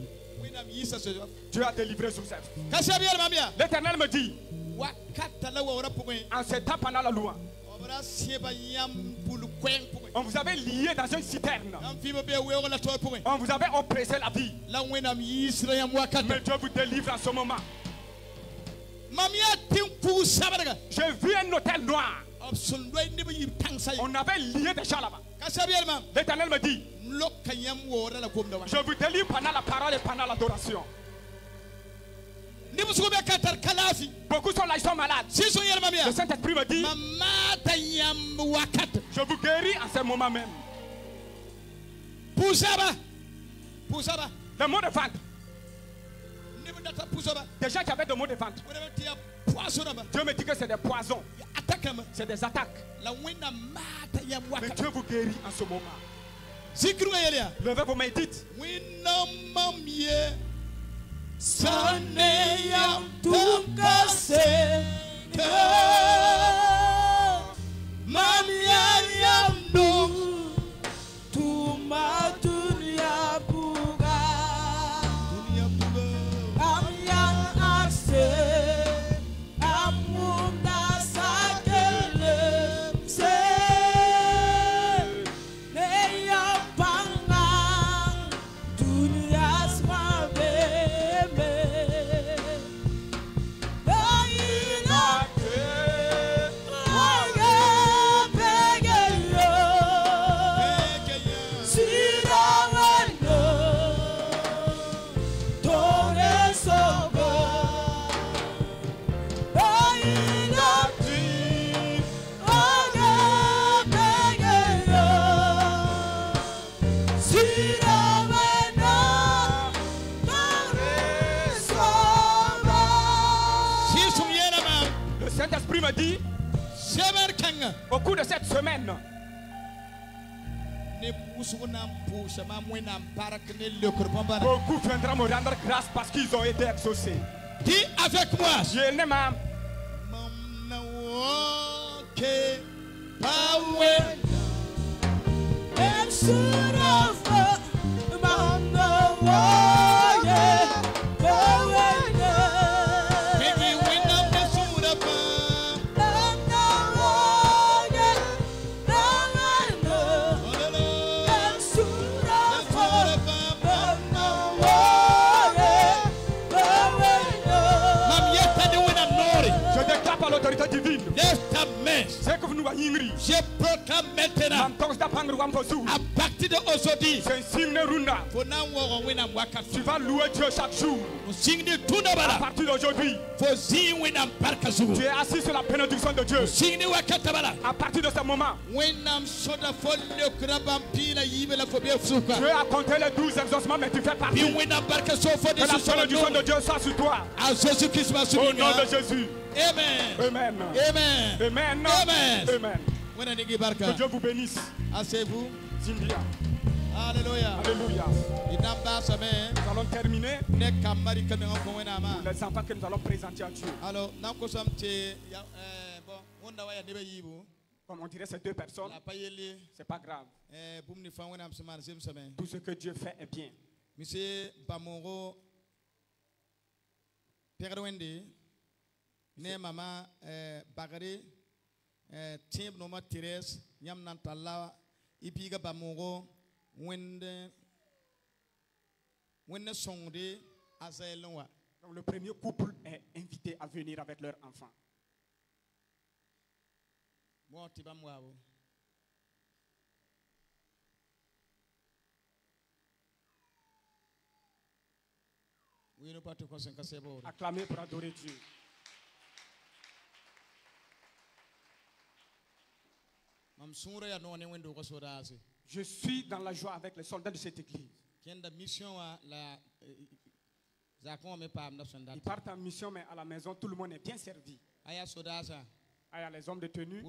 Dieu a délivré Joseph. L'Éternel me dit, en ce temps pendant la loi, on vous avait lié dans une citerne. On vous avait oppressé la vie. Mais Dieu vous délivre en ce moment. J'ai vu un hôtel noir. On avait lié des gens là-bas. L'Éternel me dit, je vous délivre pendant la parole et pendant l'adoration. Beaucoup sont là, ils sont malades. Le Saint-Esprit me dit, je vous guéris en ce moment même. Le mot de ventre. Des gens qui avaient des maux de ventre. Dieu me dit que c'est des poisons. C'est des attaques. Mais Dieu vous guérit en ce moment. Levez vos mains et dites, Saneyam tukase Mamian yamdu Tuma dunia buga Amian akse Amunda sakele se Neyam pangang Dunia smabe Saint-Esprit me dit, au cours de cette semaine, beaucoup viendront me rendre grâce parce qu'ils ont été exaucés. Dis avec moi. L'autorité divine. C'est que vous nous voyez. Je proclame maintenant. À partir d'aujourd'hui. Tu vas louer Dieu chaque jour. À partir d'aujourd'hui. Tu es assis sur la bénédiction de Dieu. À partir de ce moment. Tu as compté les 12 exaucements, mais tu fais partie. Que la bénédiction de Dieu soit sur toi. Au nom de Jésus. Amen. Amen. Amen. Amen. Amen. Amen. Que Dieu vous bénisse. Asseyez-vous. Cynthia. Alléluia. Alléluia. Nous allons terminer pour les enfants que nous allons présenter à Dieu. Alors, comme on dirait ces deux personnes, c'est pas grave. Tout ce que Dieu fait est bien. Monsieur Bamoro, Père Wendy, ne mama bagare timb no matires nyam nantala ipiga bamoro wende songde azelwa. Donc le premier couple est invité à venir avec leur enfant. Moi tibamwabo. Acclamez pour adorer Dieu. Je suis dans la joie avec les soldats de cette église. Ils partent en mission, mais à la maison, tout le monde est bien servi. Il y a les hommes de tenue,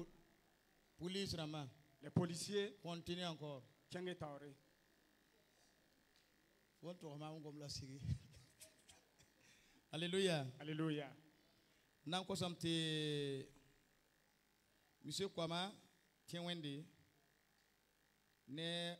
les policiers. Continue encore. Alléluia. Alléluia. Monsieur Kwama, tiens Wendy, ne